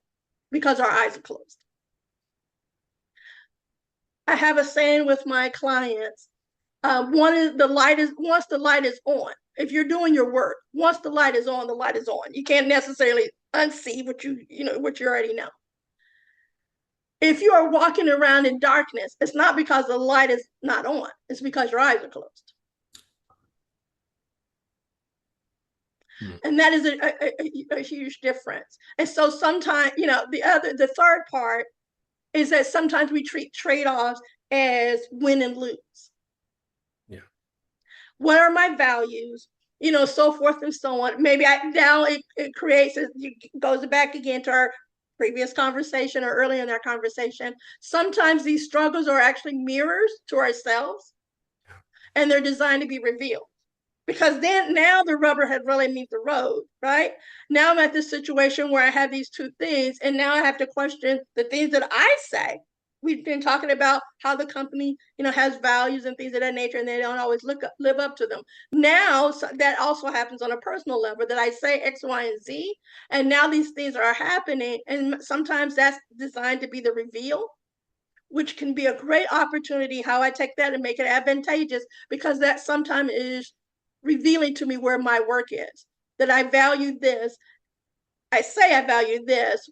because our eyes are closed. I have a saying with my clients. Once the light is on, if you're doing your work, once the light is on, the light is on. You can't necessarily unsee what you already know. If you are walking around in darkness, it's not because the light is not on, it's because your eyes are closed. And that is a huge difference. And so sometimes, the third part is that sometimes we treat trade-offs as win and lose. Yeah. What are my values? So forth and so on. Maybe it creates, it goes back again to our previous conversation or earlier in our conversation. Sometimes these struggles are actually mirrors to ourselves, and they're designed to be revealed. Because then now the rubber had really met the road, right? Now I'm at this situation where I have these two things, and now I have to question the things that I say. We've been talking about how the company, has values and things of that nature, and they don't always live up to them. Now that also happens on a personal level, that I say X, Y, and Z, and now these things are happening, and sometimes that's designed to be the reveal, which can be a great opportunity how I take that and make it advantageous, because that sometimes is revealing to me where my work is, that I value this. I say I value this,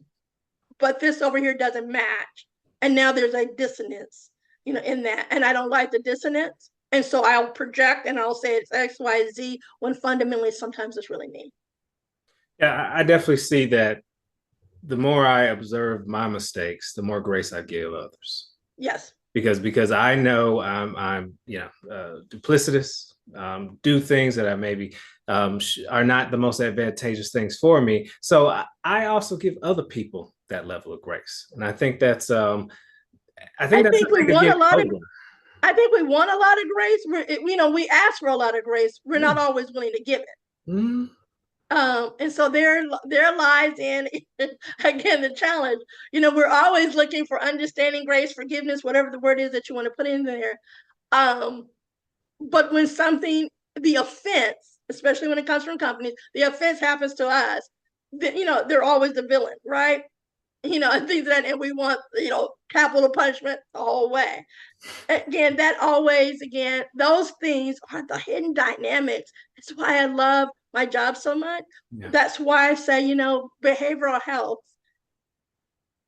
but this over here doesn't match. And now there's a dissonance, in that. And I don't like the dissonance. And so I'll project and I'll say it's X, Y, Z, when fundamentally sometimes it's really me. Yeah, I definitely see that. The more I observe my mistakes, the more grace I give others. Yes. Because I know I'm duplicitous, do things that I maybe are not the most advantageous things for me. So I also give other people that level of grace, and I think that's I think we want a lot of grace. We ask for a lot of grace. We're not always willing to give it. Mm-hmm. And so there lies in, again, the challenge. We're always looking for understanding, grace, forgiveness, whatever the word is that you want to put in there. But when the offense, especially when it comes from companies, the offense happens to us, then, they're always the villain, right? And things and we want, capital punishment the whole way. Again, those things are the hidden dynamics. That's why I love my job so much. Yeah. That's why I say, behavioral health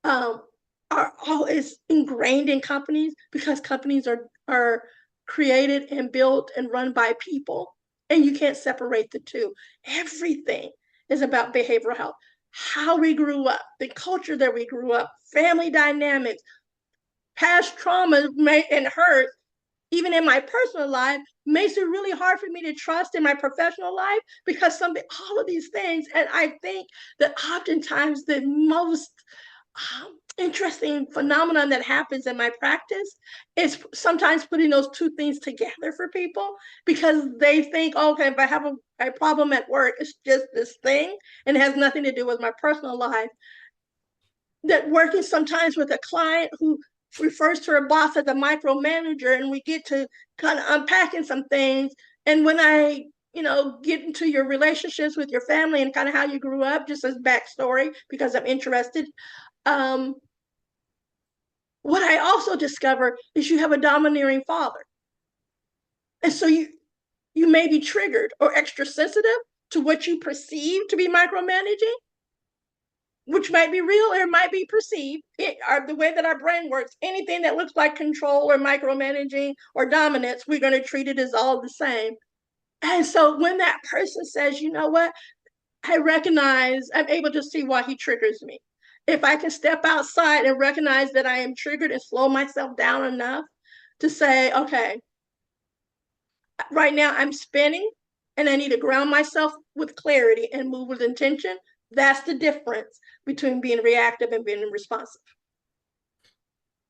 are always ingrained in companies, because companies are created and built and run by people, and you can't separate the two. Everything is about behavioral health. How we grew up, the culture that we grew up, family dynamics, past trauma and hurt, even in my personal life, makes it really hard for me to trust in my professional life, because all of these things. And I think that oftentimes the most interesting phenomenon that happens in my practice is sometimes putting those two things together for people, because they think, okay, if I have a problem at work, it's just this thing and it has nothing to do with my personal life. That working sometimes with a client who refers to her boss as a micromanager, and we get to kind of unpacking some things. And when I, get into your relationships with your family and kind of how you grew up, just as backstory, because I'm interested, What I also discover is you have a domineering father. And so you may be triggered or extra sensitive to what you perceive to be micromanaging, which might be real or it might be perceived. The way that our brain works, anything that looks like control or micromanaging or dominance, we're going to treat it as all the same. And so when that person says, you know what, I recognize, I'm able to see why he triggers me. If I can step outside and recognize that I am triggered and slow myself down enough to say, okay, right now I'm spinning and I need to ground myself with clarity and move with intention. That's the difference between being reactive and being responsive.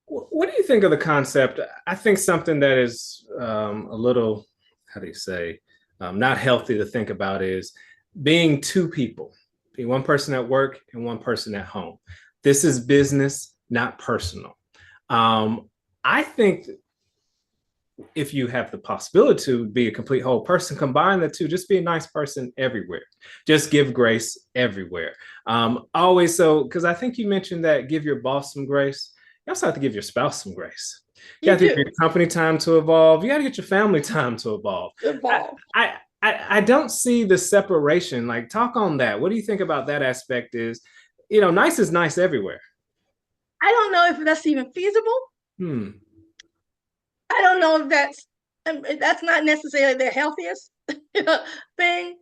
What do you think of the concept? I think something that is a little, how do you say, not healthy to think about is being two people, being one person at work and one person at home. This is business, not personal. I think if you have the possibility to be a complete whole person, combine the two, just be a nice person everywhere. Just give grace everywhere. Always so, because I think you mentioned that give your boss some grace. You also have to give your spouse some grace. You have to give your company time to evolve. You got to get your family time to evolve. I don't see the separation. Like, talk on that. What do you think about that aspect? Is nice is nice everywhere. I don't know if that's even feasible. I don't know if that's not necessarily the healthiest thing.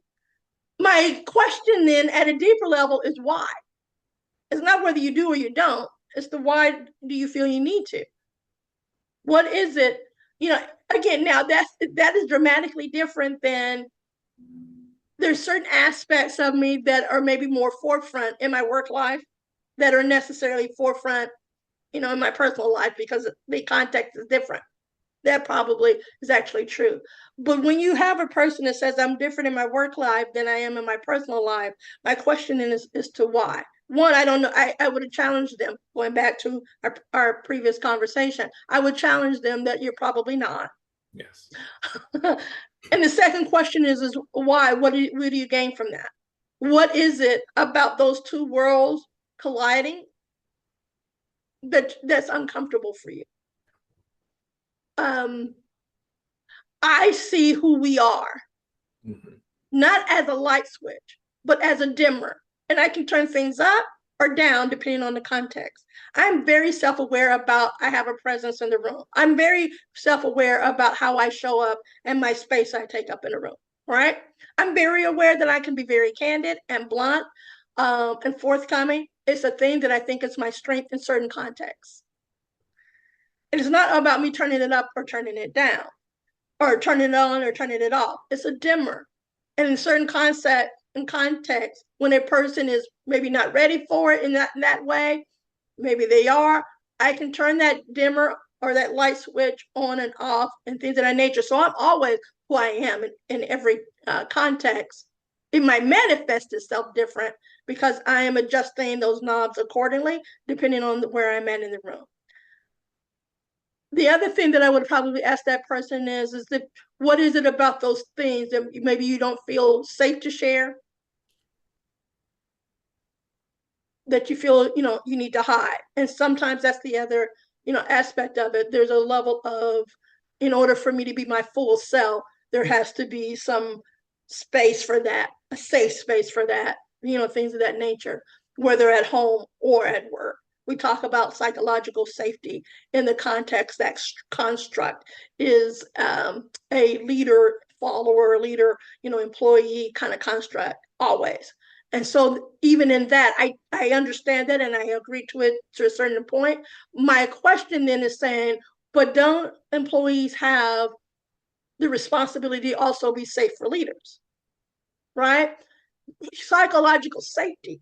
My question then at a deeper level is why. It's not whether you do or you don't. It's the why do you feel you need to? What is it? Again, now that is dramatically different than there's certain aspects of me that are maybe more forefront in my work life that are necessarily forefront, in my personal life because the context is different. That probably is actually true. But when you have a person that says, I'm different in my work life than I am in my personal life, my question is to why. One, I don't know. I would have challenged them, going back to our previous conversation. I would challenge them that you're probably not. Yes. And the second question is why? What do you gain from that? What is it about those two worlds colliding that's uncomfortable for you? I see who we are, not as a light switch, but as a dimmer. And I can turn things up or down depending on the context. I'm very self-aware about I have a presence in the room. I'm very self-aware about how I show up and my space I take up in a room, right? I'm very aware that I can be very candid and blunt and forthcoming. It's a thing that I think is my strength in certain contexts. It is not about me turning it up or turning it down, or turning it on or turning it off. It's a dimmer. And in certain context, when a person is maybe not ready for it in that way, maybe they are, I can turn that dimmer or that light switch on and off and things of that nature. So I'm always who I am in every context. It might manifest itself different because I am adjusting those knobs accordingly, depending on where I'm at in the room. The other thing that I would probably ask that person is that what is it about those things that maybe you don't feel safe to share? That you feel, you need to hide. And sometimes that's the other, aspect of it. There's a level of, in order for me to be my full self, there has to be some space for that, a safe space for that, things of that nature, whether at home or at work. We talk about psychological safety in the context that construct is a leader, follower, leader, employee kind of construct always. And so even in that, I understand that and I agree to it to a certain point. My question then is saying, but don't employees have the responsibility to also be safe for leaders, right? Psychological safety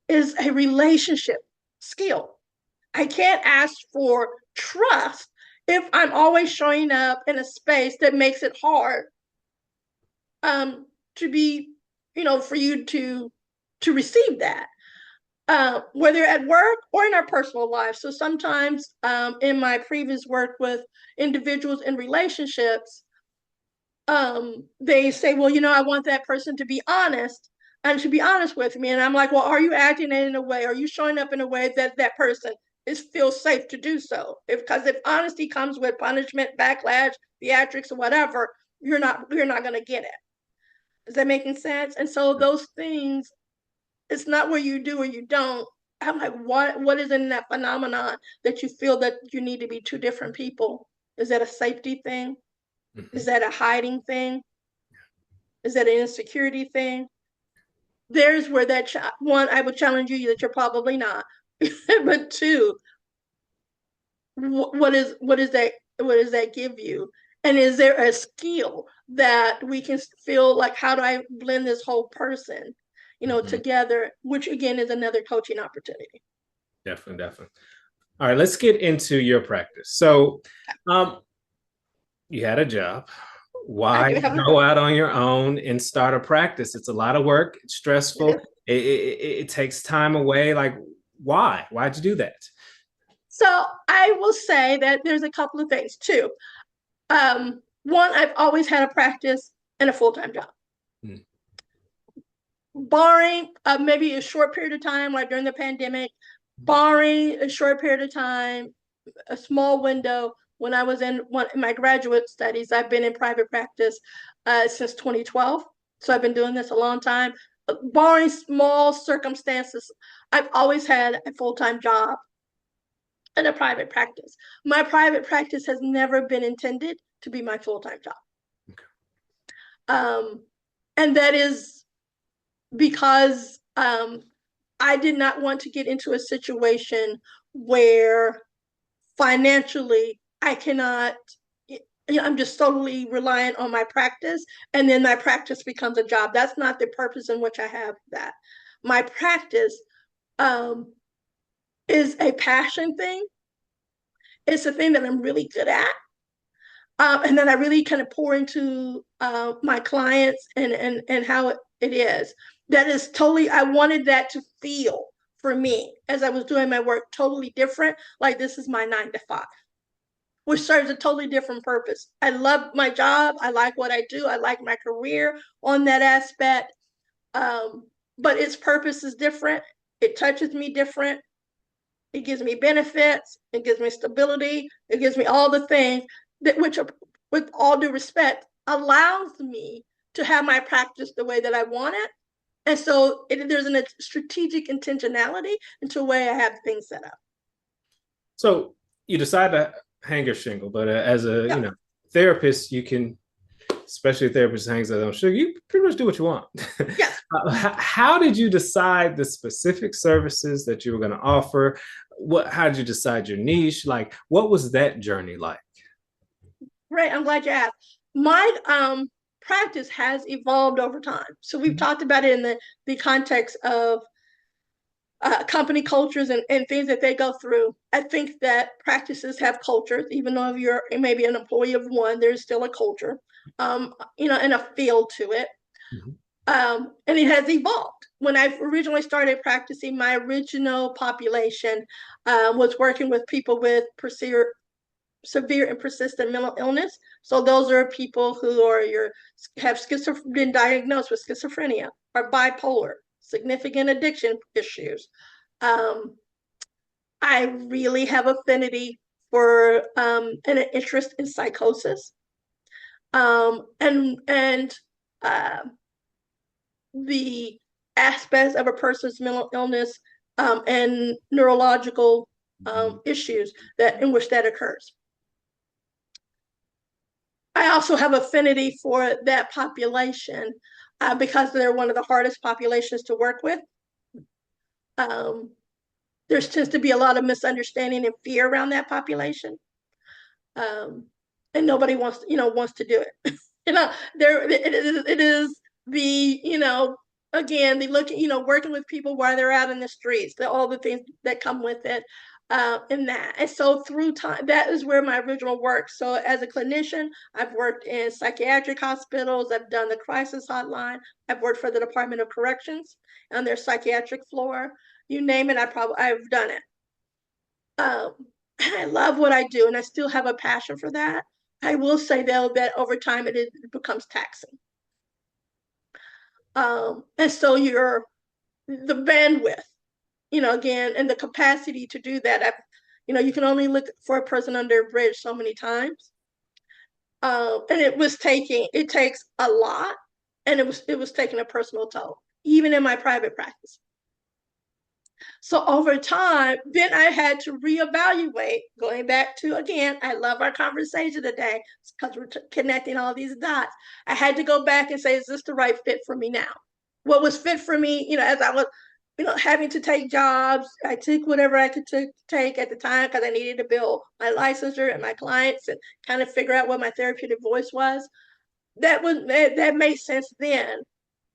is a relationship skill. I can't ask for trust if I'm always showing up in a space that makes it hard to be, for you to receive that, whether at work or in our personal life. So sometimes in my previous work with individuals in relationships, they say, well, I want that person to be honest, and to be honest with me. And I'm like, well, are you acting in a way, are you showing up in a way that that person feels safe to do so? Because if honesty comes with punishment, backlash, theatrics, or whatever, you're not going to get it. Is that making sense? And so those things, it's not where you do or you don't. I'm like, what is in that phenomenon that you feel that you need to be two different people? Is that a safety thing? Is that a hiding thing? Is that an insecurity thing? There's where that one, I would challenge you that you're probably not. But two, what does that give you? And is there a skill that we can feel like, how do I blend this whole person, together, which again is another coaching opportunity. Definitely. All right, let's get into your practice. So you had a job. Why go out on your own and start a practice? It's a lot of work. It's stressful. It takes time away. Like, why? Why'd you do that? So I will say that there's a couple of things too. One, I've always had a practice and a full-time job. Barring maybe a short period of time, like during the pandemic, barring a short period of time, a small window, when I was in my graduate studies, I've been in private practice since 2012. So I've been doing this a long time. Barring small circumstances, I've always had a full-time job and a private practice. My private practice has never been intended to be my full-time job. Okay. And that is because I did not want to get into a situation where financially I cannot, I'm just solely reliant on my practice, and then my practice becomes a job. That's not the purpose in which I have that. My practice is a passion thing. It's a thing that I'm really good at. And then I really kind of pour into my clients and how it is. That is totally, I wanted that to feel for me as I was doing my work totally different. Like, this is my 9 to 5, which serves a totally different purpose. I love my job. I like what I do. I like my career on that aspect. But its purpose is different. It touches me different. It gives me benefits. It gives me stability. It gives me all the things that, which, with all due respect, allows me to have my practice the way that I want it. And so there's a strategic intentionality into the way I have things set up. So you decide to hang your shingle, but as a therapist, you can, especially a therapist hangs out on shingle, you pretty much do what you want. Yes. How did you decide the specific services that you were going to offer? How did you decide your niche? Like, what was that journey like? Right. I'm glad you asked. My practice has evolved over time. So we've talked about it in the context of company cultures and things that they go through. I think that practices have cultures, even though you're maybe an employee of one, there's still a culture, and a feel to it. And it has evolved. When I originally started practicing, my original population was working with people with severe and persistent mental illness. So those are people who have been diagnosed with schizophrenia or bipolar, significant addiction issues. I really have affinity for an interest in psychosis, and the aspects of a person's mental illness and neurological issues in which that occurs. I also have affinity for that population because they're one of the hardest populations to work with. There tends to be a lot of misunderstanding and fear around that population, and nobody wants to do it. It is the again, they look at working with people while they're out in the streets, all the things that come with it. And so through time, that is where my original work. So as a clinician, I've worked in psychiatric hospitals. I've done the crisis hotline. I've worked for the Department of Corrections on their psychiatric floor. You name it, I've done it. I love what I do, and I still have a passion for that. I will say though that over time it becomes taxing. And so the bandwidth, again, and the capacity to do that. You can only look for a person under a bridge so many times. And it takes a lot, and it was taking a personal toll, even in my private practice. So over time, then I had to reevaluate, going back to, again, I love our conversation today because we're connecting all these dots. I had to go back and say, is this the right fit for me now? What was fit for me, as I was, having to take jobs, I took whatever I could take at the time because I needed to build my licensure and my clients and kind of figure out what my therapeutic voice was. That made sense then.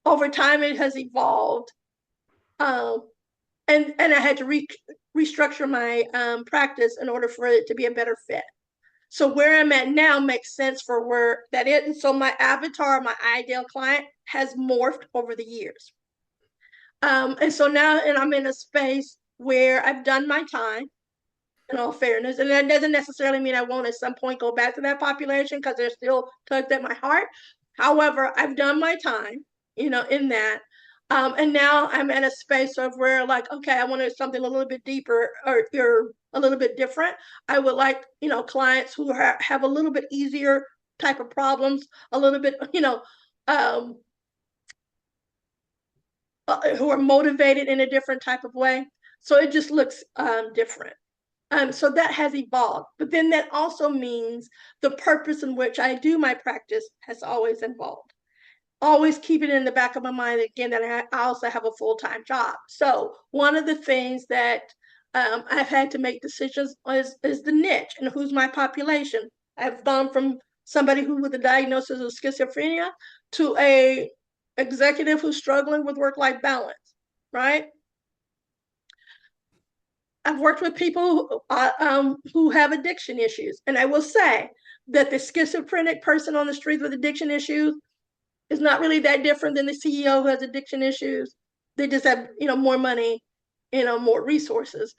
Over time, it has evolved. And I had to restructure my practice in order for it to be a better fit. So where I'm at now makes sense for where that is. And so my avatar, my ideal client, has morphed over the years. And so now, and I'm in a space where I've done my time, in all fairness. And that doesn't necessarily mean I won't at some point go back to that population because they're still tugged at my heart. However, I've done my time, in that. And now I'm at a space of where, like, okay, I wanted something a little bit deeper or a little bit different. I would like, clients who have a little bit easier type of problems, a little bit, who are motivated in a different type of way. So it just looks different. So that has evolved. But then that also means the purpose in which I do my practice has always evolved. Always keep it in the back of my mind again that I also have a full-time job. So one of the things that I've had to make decisions is the niche and who's my population. I've gone from somebody who with a diagnosis of schizophrenia to a executive who's struggling with work-life balance, right? I've worked with people who have addiction issues. And I will say that the schizophrenic person on the street with addiction issues is not really that different than the CEO who has addiction issues. They just have, more money, more resources.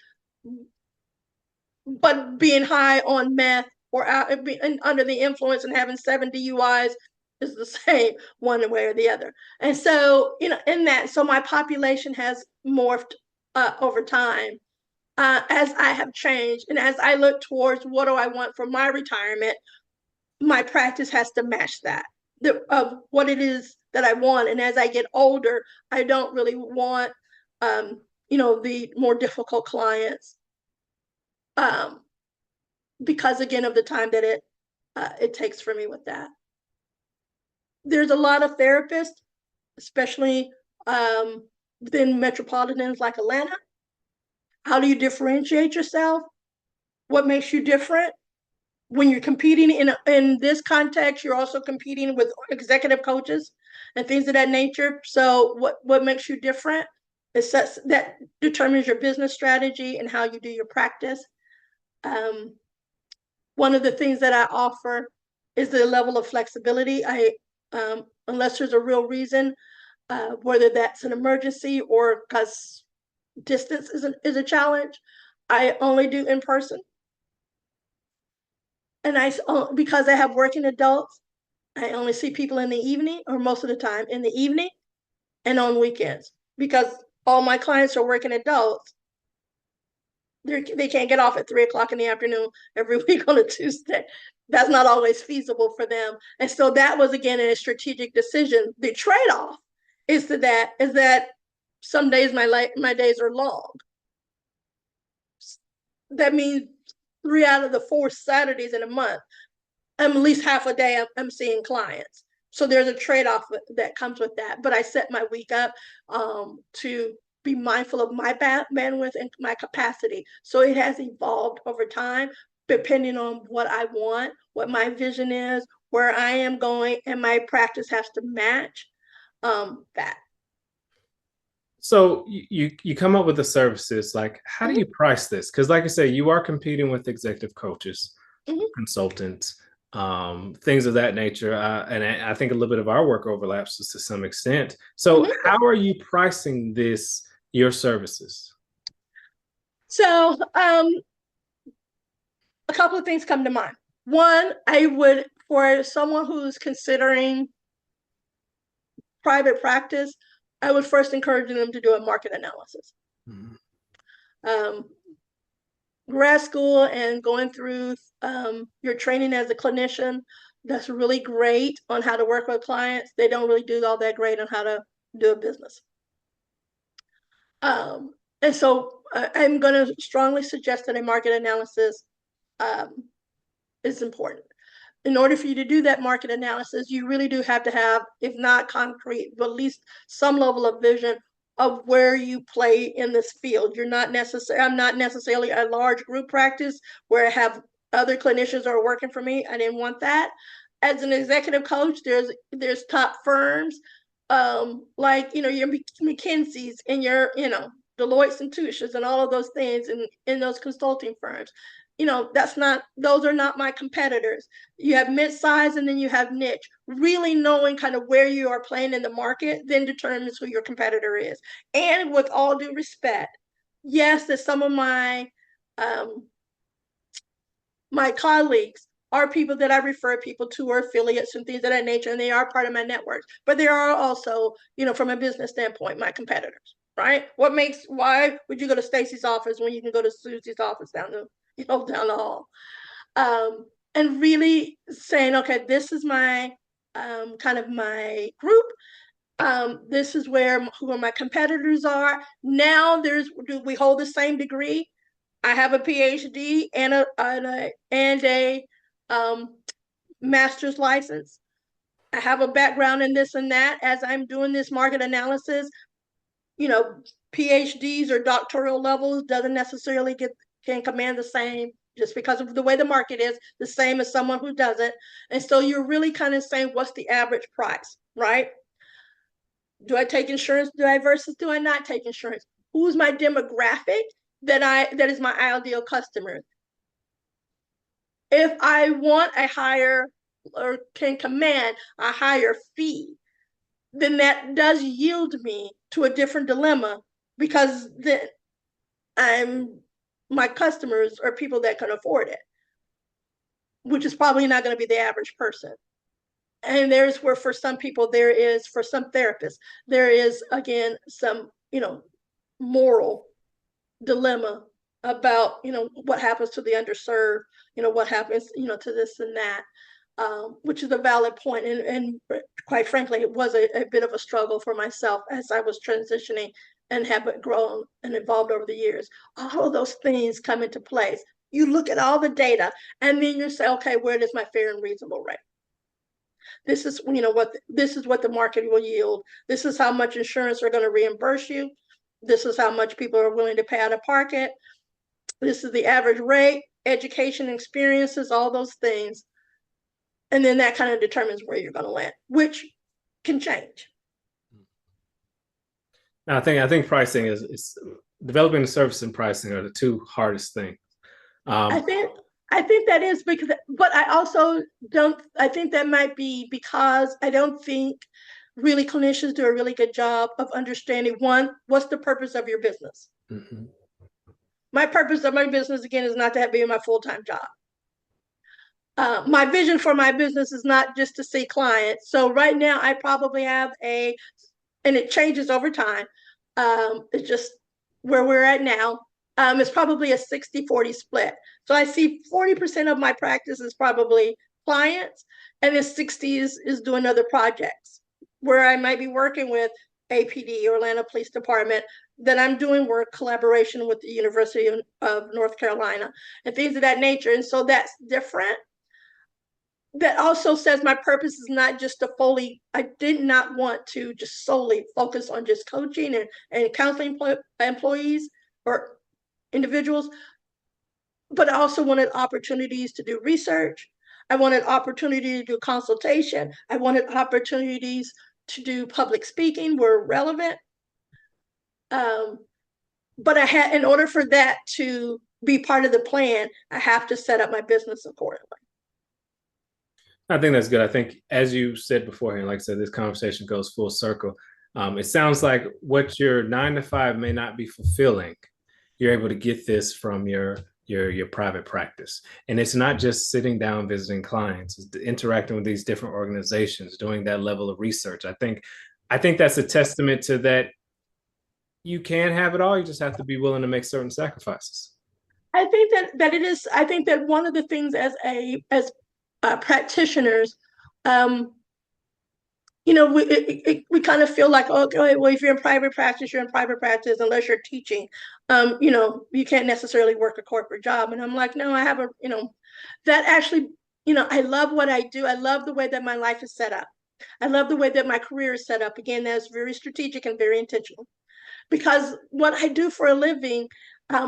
But being high on meth or under the influence and having 7 DUIs is the same one way or the other. And so, in that, so my population has morphed over time. As I have changed and as I look towards what do I want for my retirement, my practice has to match that of what it is that I want. And as I get older, I don't really want, the more difficult clients, because again of the time that it takes for me with that. There's a lot of therapists, especially within metropolitans like Atlanta. How do you differentiate yourself? What makes you different? When you're competing in this context, you're also competing with executive coaches and things of that nature. So what makes you different is that determines your business strategy and how you do your practice. One of the things that I offer is the level of flexibility. Unless there's a real reason, whether that's an emergency or because distance is a challenge, I only do in person. And because I have working adults, I only see people in the evening, or most of the time in the evening and on weekends, because all my clients are working adults. They can't get off at 3:00 in the afternoon every week on a Tuesday. That's not always feasible for them. And so that was, again, a strategic decision. The trade-off is that some days my days are long. That means 3 out of the 4 Saturdays in a month, at least half a day I'm seeing clients. So there's a trade-off that comes with that. But I set my week up to be mindful of my bandwidth and my capacity. So it has evolved over time, depending on what I want, what my vision is, where I am going, and my practice has to match that. So you come up with the services. Like, how do you price this? Because like I say, you are competing with executive coaches, consultants, things of that nature. And I think a little bit of our work overlaps to some extent. So how are you pricing your services? So a couple of things come to mind. One, I would, for someone who's considering private practice, I would first encourage them to do a market analysis. Grad school and going through your training as a clinician, that's really great on how to work with clients. They don't really do all that great on how to do a business. And so I'm going to strongly suggest that a market analysis is important. In order for you to do that market analysis, you really do have to have, if not concrete, but at least some level of vision of where you play in this field. I'm not necessarily a large group practice where I have other clinicians are working for me. I didn't want that. As an executive coach, there's top firms like your McKinsey's and your Deloitte's and Touche's and all of those things in those consulting firms. Those are not my competitors. You have mid-size and then you have niche. Really knowing kind of where you are playing in the market then determines who your competitor is. And with all due respect, yes, that some of my colleagues are people that I refer people to or affiliates and things of that nature, and they are part of my network. But there are also, from a business standpoint, my competitors, right? Why would you go to Staci's office when you can go to Susie's office down the hall? And really saying, okay, this is my kind of my group. This is who my competitors are. Now do we hold the same degree? I have a PhD and a master's license. I have a background in this and that. As I'm doing this market analysis, PhDs or doctoral levels doesn't necessarily can command the same, just because of the way the market is, the same as someone who doesn't. And so you're really kind of saying, what's the average price, right? Do I take insurance versus do I not take insurance? Who's my demographic that is my ideal customer? If I want a higher or can command a higher fee, then that does yield me to a different dilemma, because then my customers are people that can afford it, which is probably not going to be the average person. And there's where for some people for some therapists, there is again some, moral dilemma about, what happens to the underserved, what happens, to this and that, which is a valid point. And quite frankly, it was a bit of a struggle for myself as I was transitioning and have grown and evolved over the years. All of those things come into place. You look at all the data and then you say, okay, where is my fair and reasonable rate? This is, this is what the market will yield. This is how much insurance are going to reimburse you. This is how much people are willing to pay out of pocket. This is the average rate, education, experiences, all those things. And then that kind of determines where you're going to land, which can change. I think pricing is developing the service and pricing are the two hardest things. I think that is because, but I think that might be because I don't think really clinicians do a really good job of understanding, one, what's the purpose of your business? Mm-hmm. My purpose of my business, again, is not to be in my full-time job. My vision for my business is not just to see clients. So right now I probably have and it changes over time. It's just where we're at now. It's probably a 60-40 split. So I see 40% of my practice is probably clients, and then 60 is doing other projects where I might be working with APD or Atlanta Police Department, that I'm doing work collaboration with the University of North Carolina and things of that nature. And so that's different. That also says my purpose is not just I did not want to just solely focus on just coaching and counseling employees or individuals, but I also wanted opportunities to do research. I wanted opportunity to do consultation. I wanted opportunities to do public speaking where relevant. But in order for that to be part of the plan, I have to set up my business accordingly. I think that's good. I think, as you said beforehand, like I said, this conversation goes full circle. It sounds like what your 9-to-5 may not be fulfilling, you're able to get this from your private practice. And it's not just sitting down visiting clients, it's interacting with these different organizations, doing that level of research. I think I think that's a testament to that you can have it all. You just have to be willing to make certain sacrifices. I think that it is. I think that one of the things as practitioners, um, we kind of feel like, okay, well, if you're in private practice, you're in private practice unless you're teaching. You can't necessarily work a corporate job. And I'm like, no, I have that actually, I love what I do. I love the way that my life is set up. I love the way that my career is set up. Again, that's very strategic and very intentional, because what I do for a living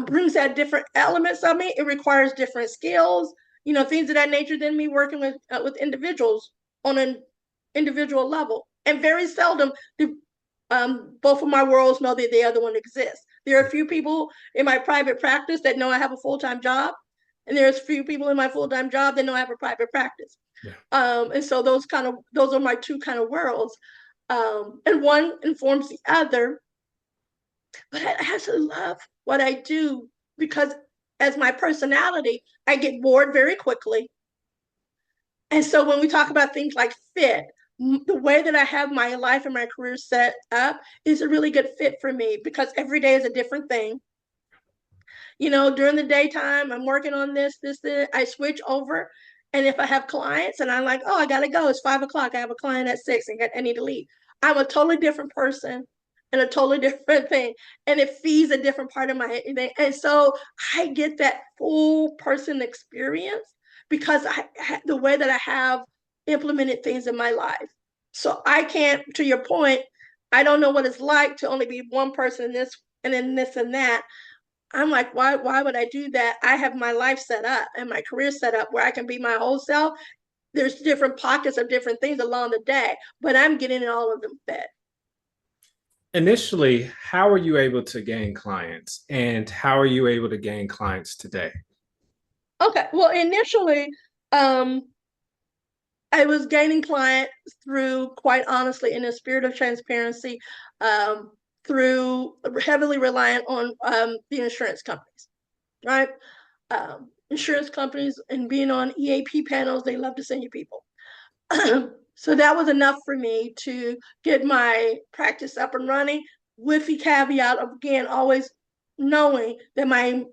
brings out different elements of me. It requires different skills, things of that nature than me working with individuals on an individual level. And very seldom do both of my worlds know that the other one exists. There are a few people in my private practice that know I have a full-time job, and there's a few people in my full-time job that know I have a private practice. Yeah. And so those are my two kind of worlds, and one informs the other. But I actually love what I do, because as my personality, I get bored very quickly. And so when we talk about things like fit, the way that I have my life and my career set up is a really good fit for me, because every day is a different thing. During the daytime, I'm working on this, I switch over. And if I have clients and I'm like, oh, I got to go, it's 5 o'clock, I have a client at 6 and I need to leave, I'm a totally different person and a totally different thing. And it feeds a different part of my thing. And so I get that full person experience because the way that I have implemented things in my life. So I can't, to your point, I don't know what it's like to only be one person in this and then this and that. I'm like, why would I do that? I have my life set up and my career set up where I can be my whole self. There's different pockets of different things along the day, but I'm getting in all of them fed. Initially, how are you able to gain clients, and how are you able to gain clients today? Okay, well, initially, I was gaining clients through, quite honestly, in a spirit of transparency, through heavily reliant on the insurance companies, right? Insurance companies and being on EAP panels, they love to send you people. So that was enough for me to get my practice up and running, with the caveat of, again, always knowing that my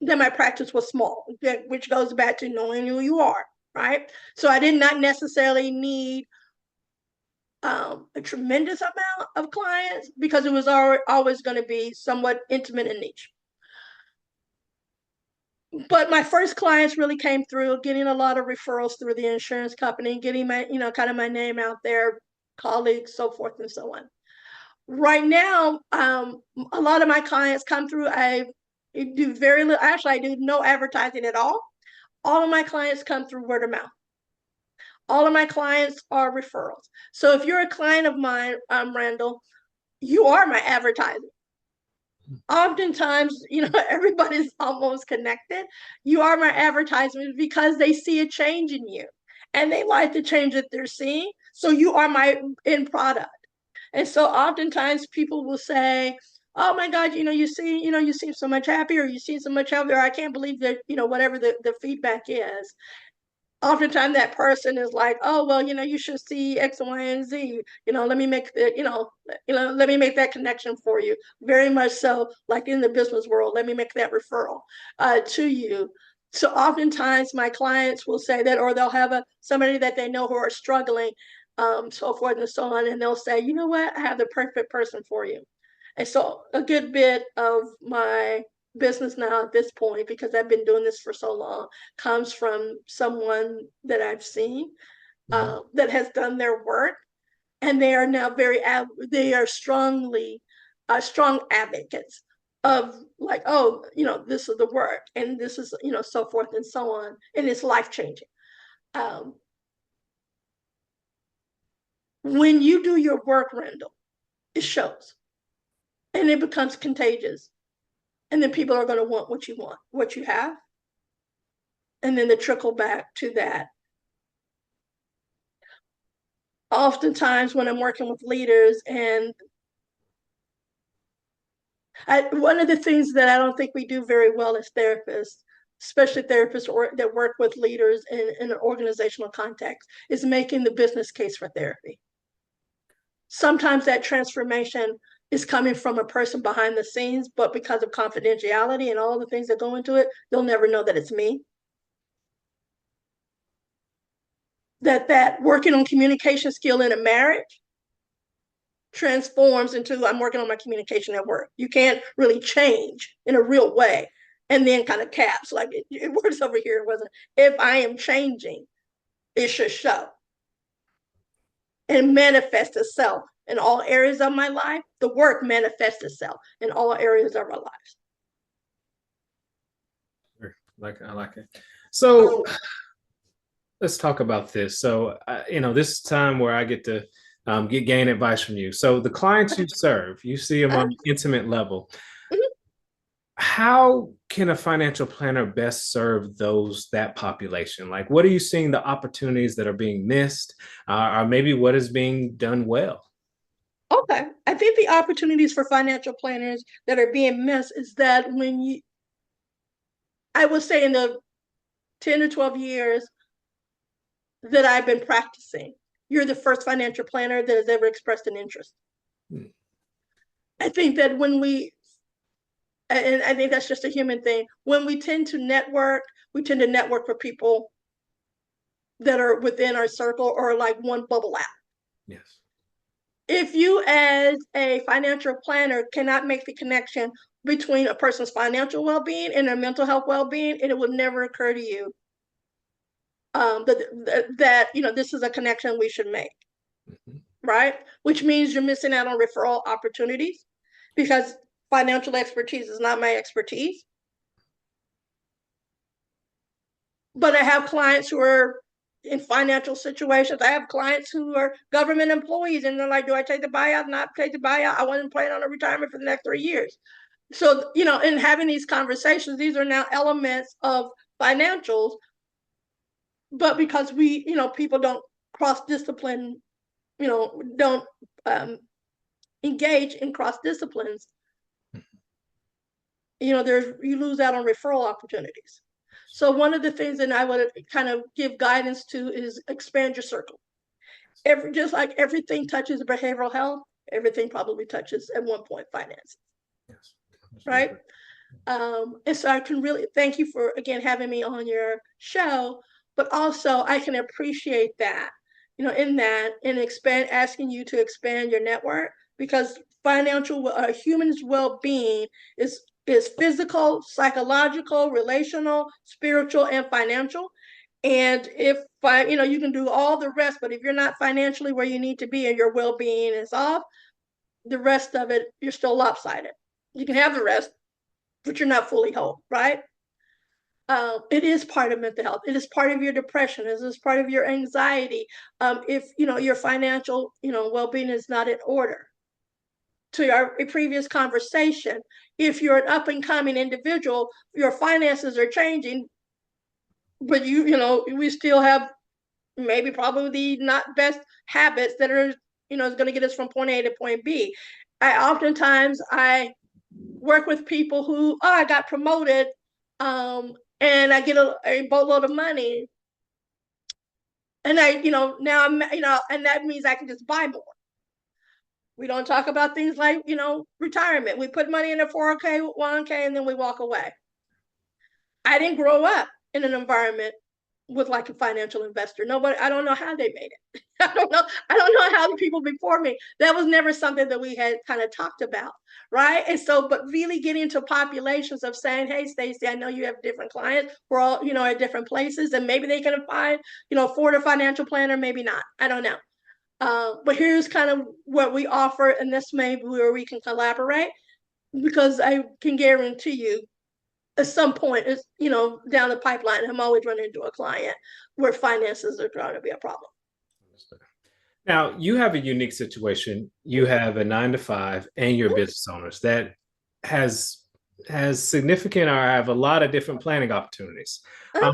practice was small, which goes back to knowing who you are, right? So I did not necessarily need a tremendous amount of clients, because it was always going to be somewhat intimate and niche. But my first clients really came through getting a lot of referrals through the insurance company, getting my, kind of my name out there, colleagues, so forth and so on. Right now, a lot of my clients come through. I do very little, actually, I do no advertising at all. All of my clients come through word of mouth. All of my clients are referrals. So if you're a client of mine, Randall, you are my advertising. Oftentimes, everybody's almost connected. You are my advertisement because they see a change in you and they like the change that they're seeing. So you are my end product. And so oftentimes people will say, oh my God, you seem so much happier, you seem so much healthier. I can't believe that, whatever the feedback is. Oftentimes that person is like, oh, well, you should see X, Y, and Z. Let me make let me make that connection for you. Very much so, like in the business world, let me make that referral to you. So oftentimes my clients will say that, or they'll have somebody that they know who are struggling, so forth and so on, and they'll say, you know what, I have the perfect person for you. And so a good bit of my business now at this point, because I've been doing this for so long, comes from someone that I've seen that has done their work, and they are now they are strong advocates of, like, oh, this is the work, and this is, so forth and so on, and it's life-changing. When you do your work, Randall, it shows, and it becomes contagious. And then people are going to want, what you have. And then the trickle back to that. Oftentimes when I'm working with leaders, and one of the things that I don't think we do very well as therapists, especially therapists that work with leaders in an organizational context, is making the business case for therapy. sometimes that transformation is coming from a person behind the scenes, but because of confidentiality and all the things that go into it, they'll never know that it's me. That working on communication skill in a marriage transforms into I'm working on my communication at work. You can't really change in a real way and then kind of caps like it works over here. It wasn't. If I am changing, it should show and manifest itself in all areas of my life. The work manifests itself in all areas of our lives. I like it. So let's talk about this. So, this time where I get to gain advice from you. So the clients you serve, you see them on an intimate level. How can a financial planner best serve that population? Like, what are you seeing the opportunities that are being missed, or maybe what is being done well? Okay. I think the opportunities for financial planners that are being missed is that I would say in the 10 or 12 years that I've been practicing, you're the first financial planner that has ever expressed an interest. I think that and I think that's just a human thing. When we tend to network with people that are within our circle or like one bubble out. Yes. If you as a financial planner cannot make the connection between a person's financial well-being and their mental health well-being, and it will never occur to you that this is a connection we should make. Right? Which means you're missing out on referral opportunities because financial expertise is not my expertise. But I have clients who are in financial situations. I have clients who are government employees and they're like, do I take the buyout? Not take the buyout. I wasn't planning on a retirement for the next 3 years. So, in having these conversations, these are now elements of financials. But because people don't cross-discipline, don't engage in cross disciplines, you lose out on referral opportunities. So one of the things that I would kind of give guidance to is expand your circle. Just like everything touches behavioral health, everything probably touches at one point finances. Yes. Right? And so I can really thank you for, again, having me on your show, but also I can appreciate that, asking you to expand your network, because humans' well-being is physical, psychological, relational, spiritual, and financial. And if you can do all the rest, but if you're not financially where you need to be and your well-being is off, the rest of it, you're still lopsided. You can have the rest, but you're not fully whole, right? It is part of mental health. It is part of your depression. It is part of your anxiety. If your financial, well-being is not in order. To our previous conversation, if you're an up-and-coming individual, your finances are changing, but we still have maybe probably not best habits that are, is going to get us from point A to point B. Oftentimes work with people who, I got promoted, and I get a boatload of money, and now I'm, and that means I can just buy more. We don't talk about things like, retirement. We put money in a 401k, 1k, and then we walk away. I didn't grow up in an environment with like a financial investor. I don't know how they made it. I don't know how the people before me, that was never something that we had kind of talked about. Right. And so, but really getting into populations of saying, hey, Staci, I know you have different clients. We're all, at different places, and maybe they can afford a financial planner, maybe not. I don't know. But here's kind of what we offer, and this may be where we can collaborate, because I can guarantee you at some point, down the pipeline, I'm always running into a client where finances are going to be a problem. Now, you have a unique situation. You have a 9-to-5 and you're business owners that has significant, or have a lot of different planning opportunities.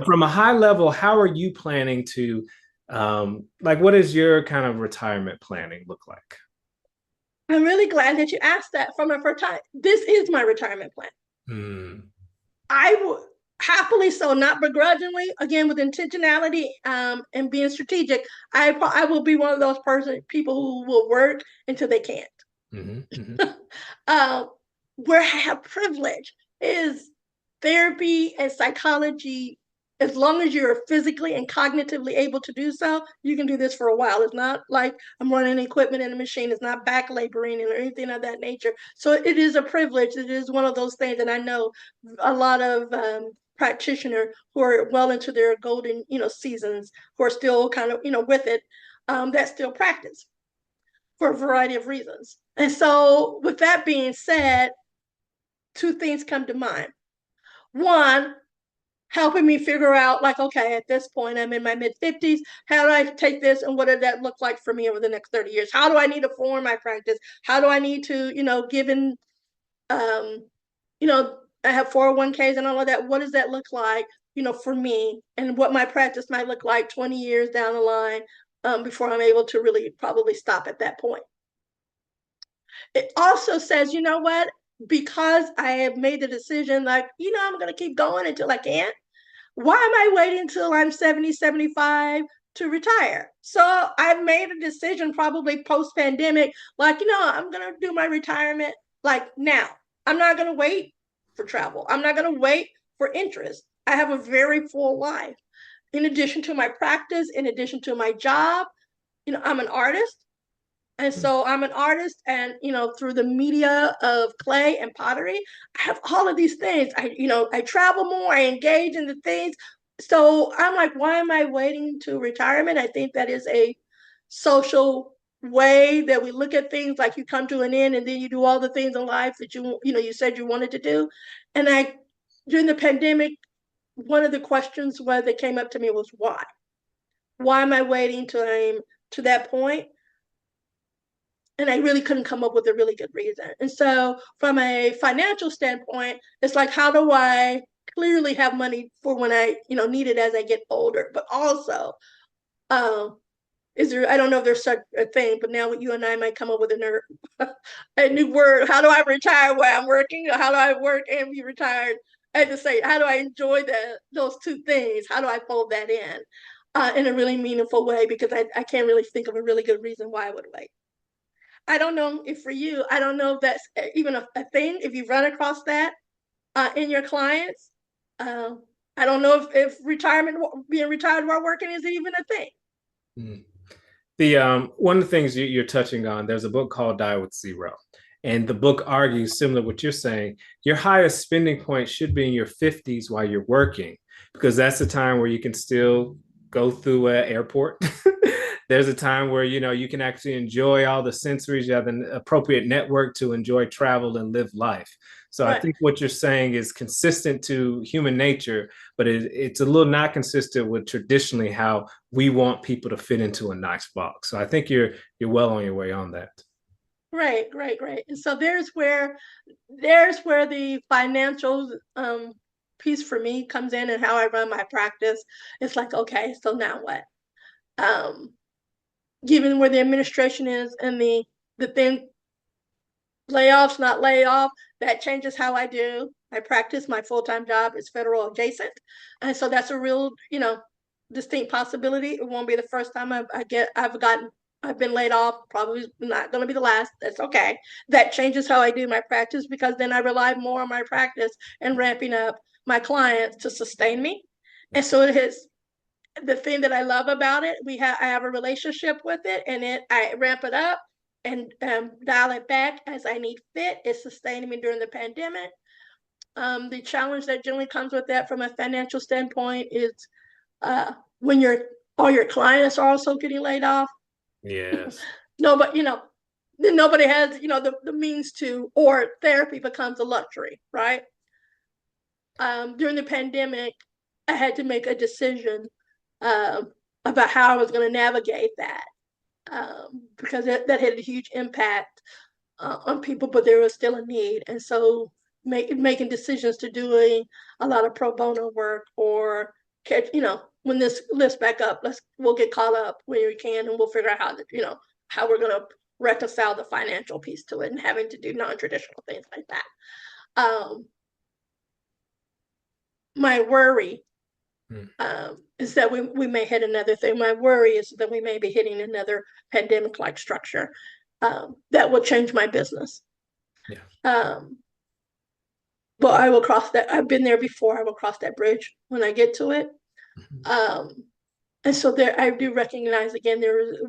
From a high level, how are you planning to, what is your kind of retirement planning look like? I'm really glad that you asked that. This is my retirement plan. happily so, not begrudgingly, again, with intentionality and being strategic, I will be one of those people who will work until they can't. Where I have privilege is therapy and psychology. As long as you're physically and cognitively able to do so, you can do this for a while. It's not like I'm running equipment in a machine. It's not back laboring or anything of that nature. So it is a privilege. It is one of those things. And I know a lot of practitioners who are well into their golden, seasons, who are still kind of, with it, that still practice for a variety of reasons. And so with that being said, two things come to mind. One, helping me figure out, like, okay, at this point, I'm in my mid-50s. How do I take this and what did that look like for me over the next 30 years? How do I need to form my practice? How do I need to, given, I have 401ks and all of that. What does that look like, for me, and what my practice might look like 20 years down the line before I'm able to really probably stop at that point. It also says, you know what? Because I have made the decision, like, I'm going to keep going until I can. Why am I waiting until I'm 70, 75 to retire? So I've made a decision probably post-pandemic, like, I'm going to do my retirement like now. I'm not going to wait for travel. I'm not going to wait for interest. I have a very full life. In addition to my practice, in addition to my job, I'm an artist. And so I'm an artist, and through the media of clay and pottery, I have all of these things. I travel more, I engage in the things. So I'm like, why am I waiting to retirement? I think that is a social way that we look at things, like you come to an end and then you do all the things in life that you said you wanted to do. And during the pandemic, one of the questions that came up to me was why? Why am I waiting to that point? And I really couldn't come up with a really good reason. And so from a financial standpoint, it's like, how do I clearly have money for when I, need it as I get older? But also, I don't know if there's such a thing, but now you and I might come up with a new word. How do I retire while I'm working? Or how do I work and be retired? I had to say, how do I enjoy those two things? How do I fold that in a really meaningful way? Because I can't really think of a really good reason why I would wait. I don't know if for you, I don't know if that's even a thing, if you run across that in your clients. I don't know if being retired while working is even a thing. The one of the things you're touching on, there's a book called Die with Zero. And the book argues similar to what you're saying. Your highest spending point should be in your 50s while you're working, because that's the time where you can still go through an airport. There's a time where, you can actually enjoy all the sensories. You have an appropriate network to enjoy travel and live life. So right. I think what you're saying is consistent to human nature, but it's a little not consistent with traditionally how we want people to fit into a nice box. So I think you're well on your way on that. Right. And so there's where the financial piece for me comes in, and how I run my practice. It's like, okay, so now what? Given where the administration is and the thing, layoffs, not layoff, that changes how I do my practice. My full-time job is federal adjacent. And so that's a real, distinct possibility. It won't be the first time I've been laid off, probably not going to be the last. That's okay. That changes how I do my practice, because then I rely more on my practice and ramping up my clients to sustain me. And so it is the thing that I love about it. I have a relationship with it, and I ramp it up and dial it back as I need fit. It's sustaining me during the pandemic. The challenge that generally comes with that from a financial standpoint is when all your clients are also getting laid off. Yes. Nobody has, the means to, or therapy becomes a luxury, right? During the pandemic, I had to make a decision about how I was going to navigate that, because that had a huge impact on people, but there was still a need. And so making decisions to doing a lot of pro bono work, or when this lifts back up, we'll get caught up when we can, and we'll figure out how we're going to reconcile the financial piece to it, and having to do non-traditional things like that. my worry Mm. is that we may hit another thing. My worry is that we may be hitting another pandemic-like structure that will change my business. Yeah. But I will cross that. I've been there before. I will cross that bridge when I get to it. Mhm. And so there, I do recognize again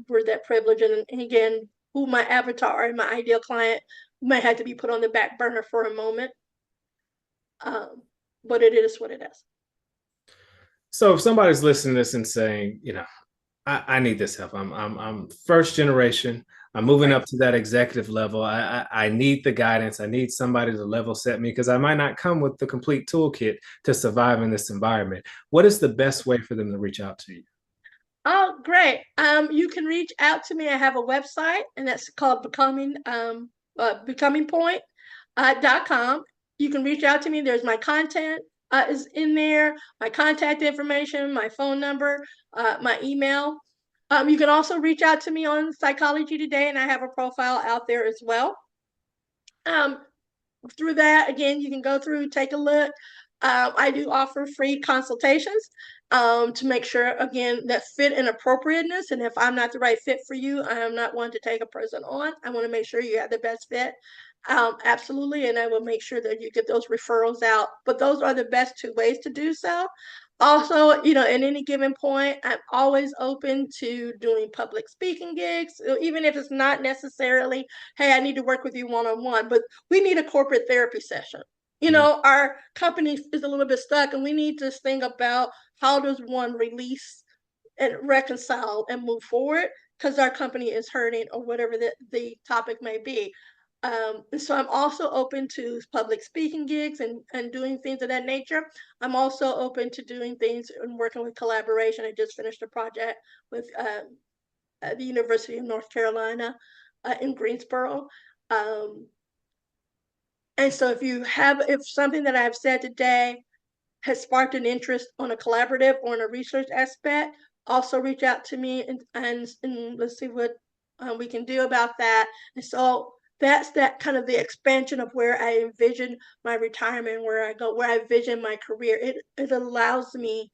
were that privilege, and again, who my avatar and my ideal client may have to be put on the back burner for a moment. But it is what it is. So if somebody's listening to this and saying, you know, I need this help. I'm first generation. I'm moving up to that executive level. I need the guidance. I need somebody to level set me because I might not come with the complete toolkit to survive in this environment. What is the best way for them to reach out to you? Oh, great. You can reach out to me. I have a website, and that's called becomingpoint.com. You can reach out to me. There's my content is in there, my contact information, my phone number, my email. You can also reach out to me on Psychology Today, and I have a profile out there as well. Through that, again, you can go through, take a look. I do offer free consultations to make sure, again, that fit and appropriateness. And if I'm not the right fit for you, I am not one to take a person on. I want to make sure you have the best fit. Absolutely. And I will make sure that you get those referrals out. But those are the best two ways to do so. Also, you know, at any given point, I'm always open to doing public speaking gigs, even if it's not necessarily, hey, I need to work with you one-on-one, but we need a corporate therapy session. You know, our company is a little bit stuck, and we need to think about how does one release and reconcile and move forward because our company is hurting or whatever the topic may be. And so I'm also open to public speaking gigs and doing things of that nature. I'm also open to doing things and working with collaboration. I just finished a project with at the University of North Carolina in Greensboro. Um, and so if something that I've said today has sparked an interest on a collaborative or in a research aspect, also reach out to me and let's see what we can do about that. And so that's that kind of the expansion of where I envision my retirement, where I go, where I vision my career. It allows me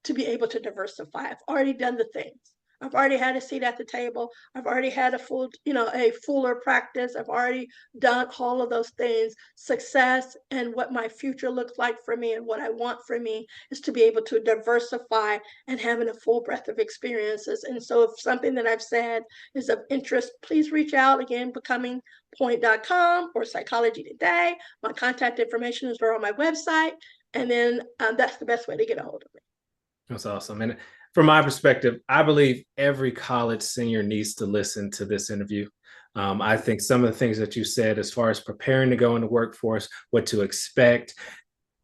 to be able to diversify. I've already done the things. I've already had a seat at the table. I've already had a fuller practice. I've already done all of those things. Success and what my future looks like for me and what I want for me is to be able to diversify and having a full breadth of experiences. And so if something that I've said is of interest, please reach out again, becomingpoint.com or Psychology Today. My contact information is on my website. And then that's the best way to get a hold of me. That's awesome. And from my perspective, I believe every college senior needs to listen to this interview. I think some of the things that you said, as far as preparing to go into workforce, what to expect,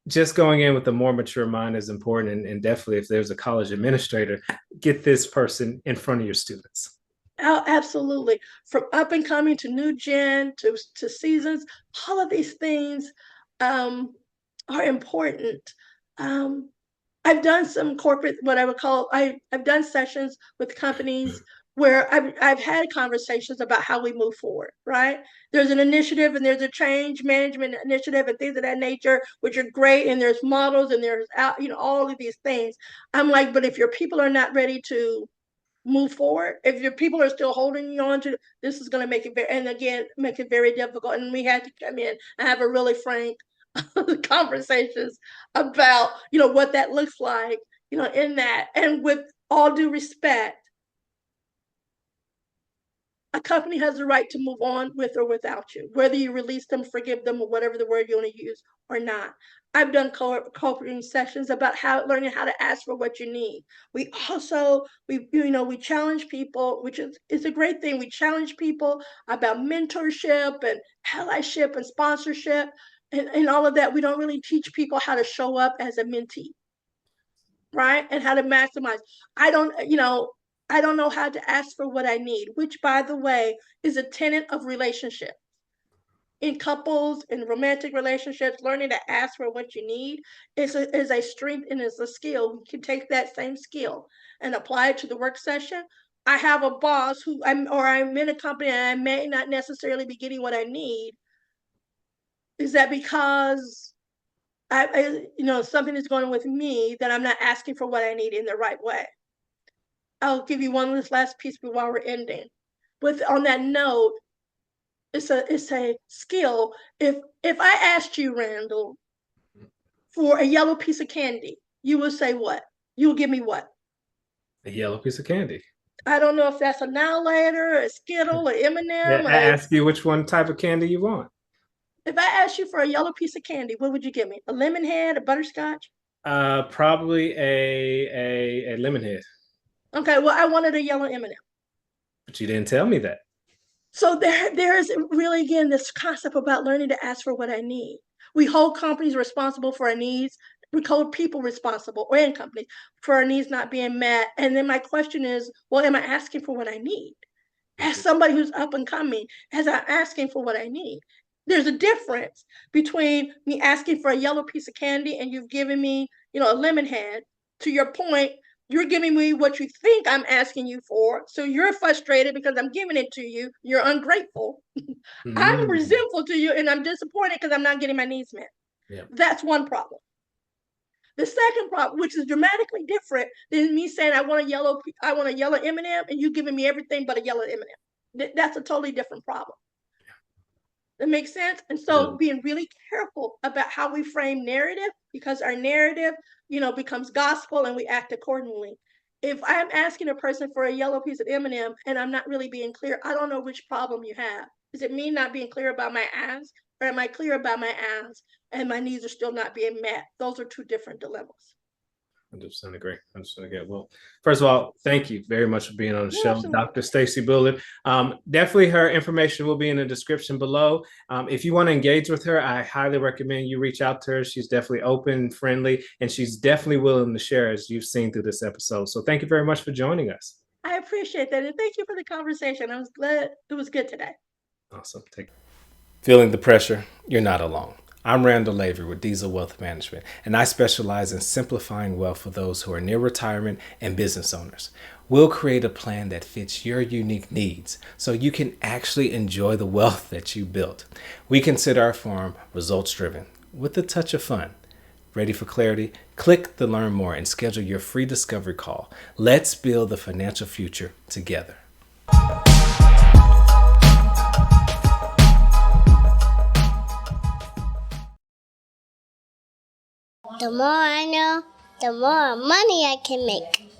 just going in with a more mature mind is important. And definitely, if there's a college administrator, get this person in front of your students. Oh, absolutely. From up and coming to new gen to seasons, all of these things um, are important. Um, I've done some corporate, what I would call, I've done sessions with companies where I've had conversations about how we move forward, right? There's an initiative and there's a change management initiative and things of that nature, which are great. And there's models and there's all of these things. I'm like, but if your people are not ready to move forward, if your people are still holding you on to, this is going to make it very, and again, make it very difficult. And we had to come in and have a really frank conversations about what that looks like in that. And with all due respect, a company has the right to move on with or without you, whether you release them, forgive them, or whatever the word you want to use or not. I've done co-operating sessions about learning how to ask for what you need. We also we challenge people, which is a great thing. We challenge people about mentorship and allyship and sponsorship and all of that. We don't really teach people how to show up as a mentee, right? And how to maximize. I don't, I don't know how to ask for what I need, which, by the way, is a tenet of relationship. In couples, in romantic relationships, learning to ask for what you need is a strength and is a skill. You can take that same skill and apply it to the work session. I have a boss I'm in a company and I may not necessarily be getting what I need. Is that because something is going on with me that I'm not asking for what I need in the right way. I'll give you one last piece while we're ending. On that note, it's a skill. If I asked you, Randall, for a yellow piece of candy, you will say what? You will give me what? A yellow piece of candy. I don't know if that's a Now Later, a Skittle, an Yeah, M&M. I ask you which one type of candy you want. If I asked you for a yellow piece of candy, what would you give me? A lemon head, a butterscotch? Probably a lemon head. Okay, well, I wanted a yellow M&M. But you didn't tell me that. So there is really, again, this concept about learning to ask for what I need. We hold companies responsible for our needs. We hold people responsible, or in companies, for our needs not being met. And then my question is, well, am I asking for what I need? As somebody who's up and coming, as I'm asking for what I need. There's a difference between me asking for a yellow piece of candy and you've given me, a lemon head. To your point, you're giving me what you think I'm asking you for. So you're frustrated because I'm giving it to you. You're ungrateful. I'm resentful to you, and I'm disappointed because I'm not getting my needs met. Yeah. That's one problem. The second problem, which is dramatically different than me saying I want a yellow M&M and you giving me everything but a yellow M&M. That's a totally different problem. That makes sense? And so being really careful about how we frame narrative, because our narrative, becomes gospel and we act accordingly. If I'm asking a person for a yellow piece of M&M and I'm not really being clear, I don't know which problem you have. Is it me not being clear about my ask, or am I clear about my ask and my needs are still not being met? Those are two different dilemmas. 100% agree. 100% agree. Well, first of all, thank you very much for being on the show, Absolutely. Dr. Staci Bullard. Definitely her information will be in the description below. If you want to engage with her, I highly recommend you reach out to her. She's definitely open, friendly, and she's definitely willing to share, as you've seen through this episode. So thank you very much for joining us. I appreciate that. And thank you for the conversation. I was glad it was good today. Awesome. Feeling the pressure? You're not alone. I'm Randall Lavery with Deasil Wealth Management, and I specialize in simplifying wealth for those who are near retirement and business owners. We'll create a plan that fits your unique needs so you can actually enjoy the wealth that you built. We consider our firm results-driven with a touch of fun. Ready for clarity? Click the Learn More and schedule your free discovery call. Let's build the financial future together. The more I know, the more money I can make.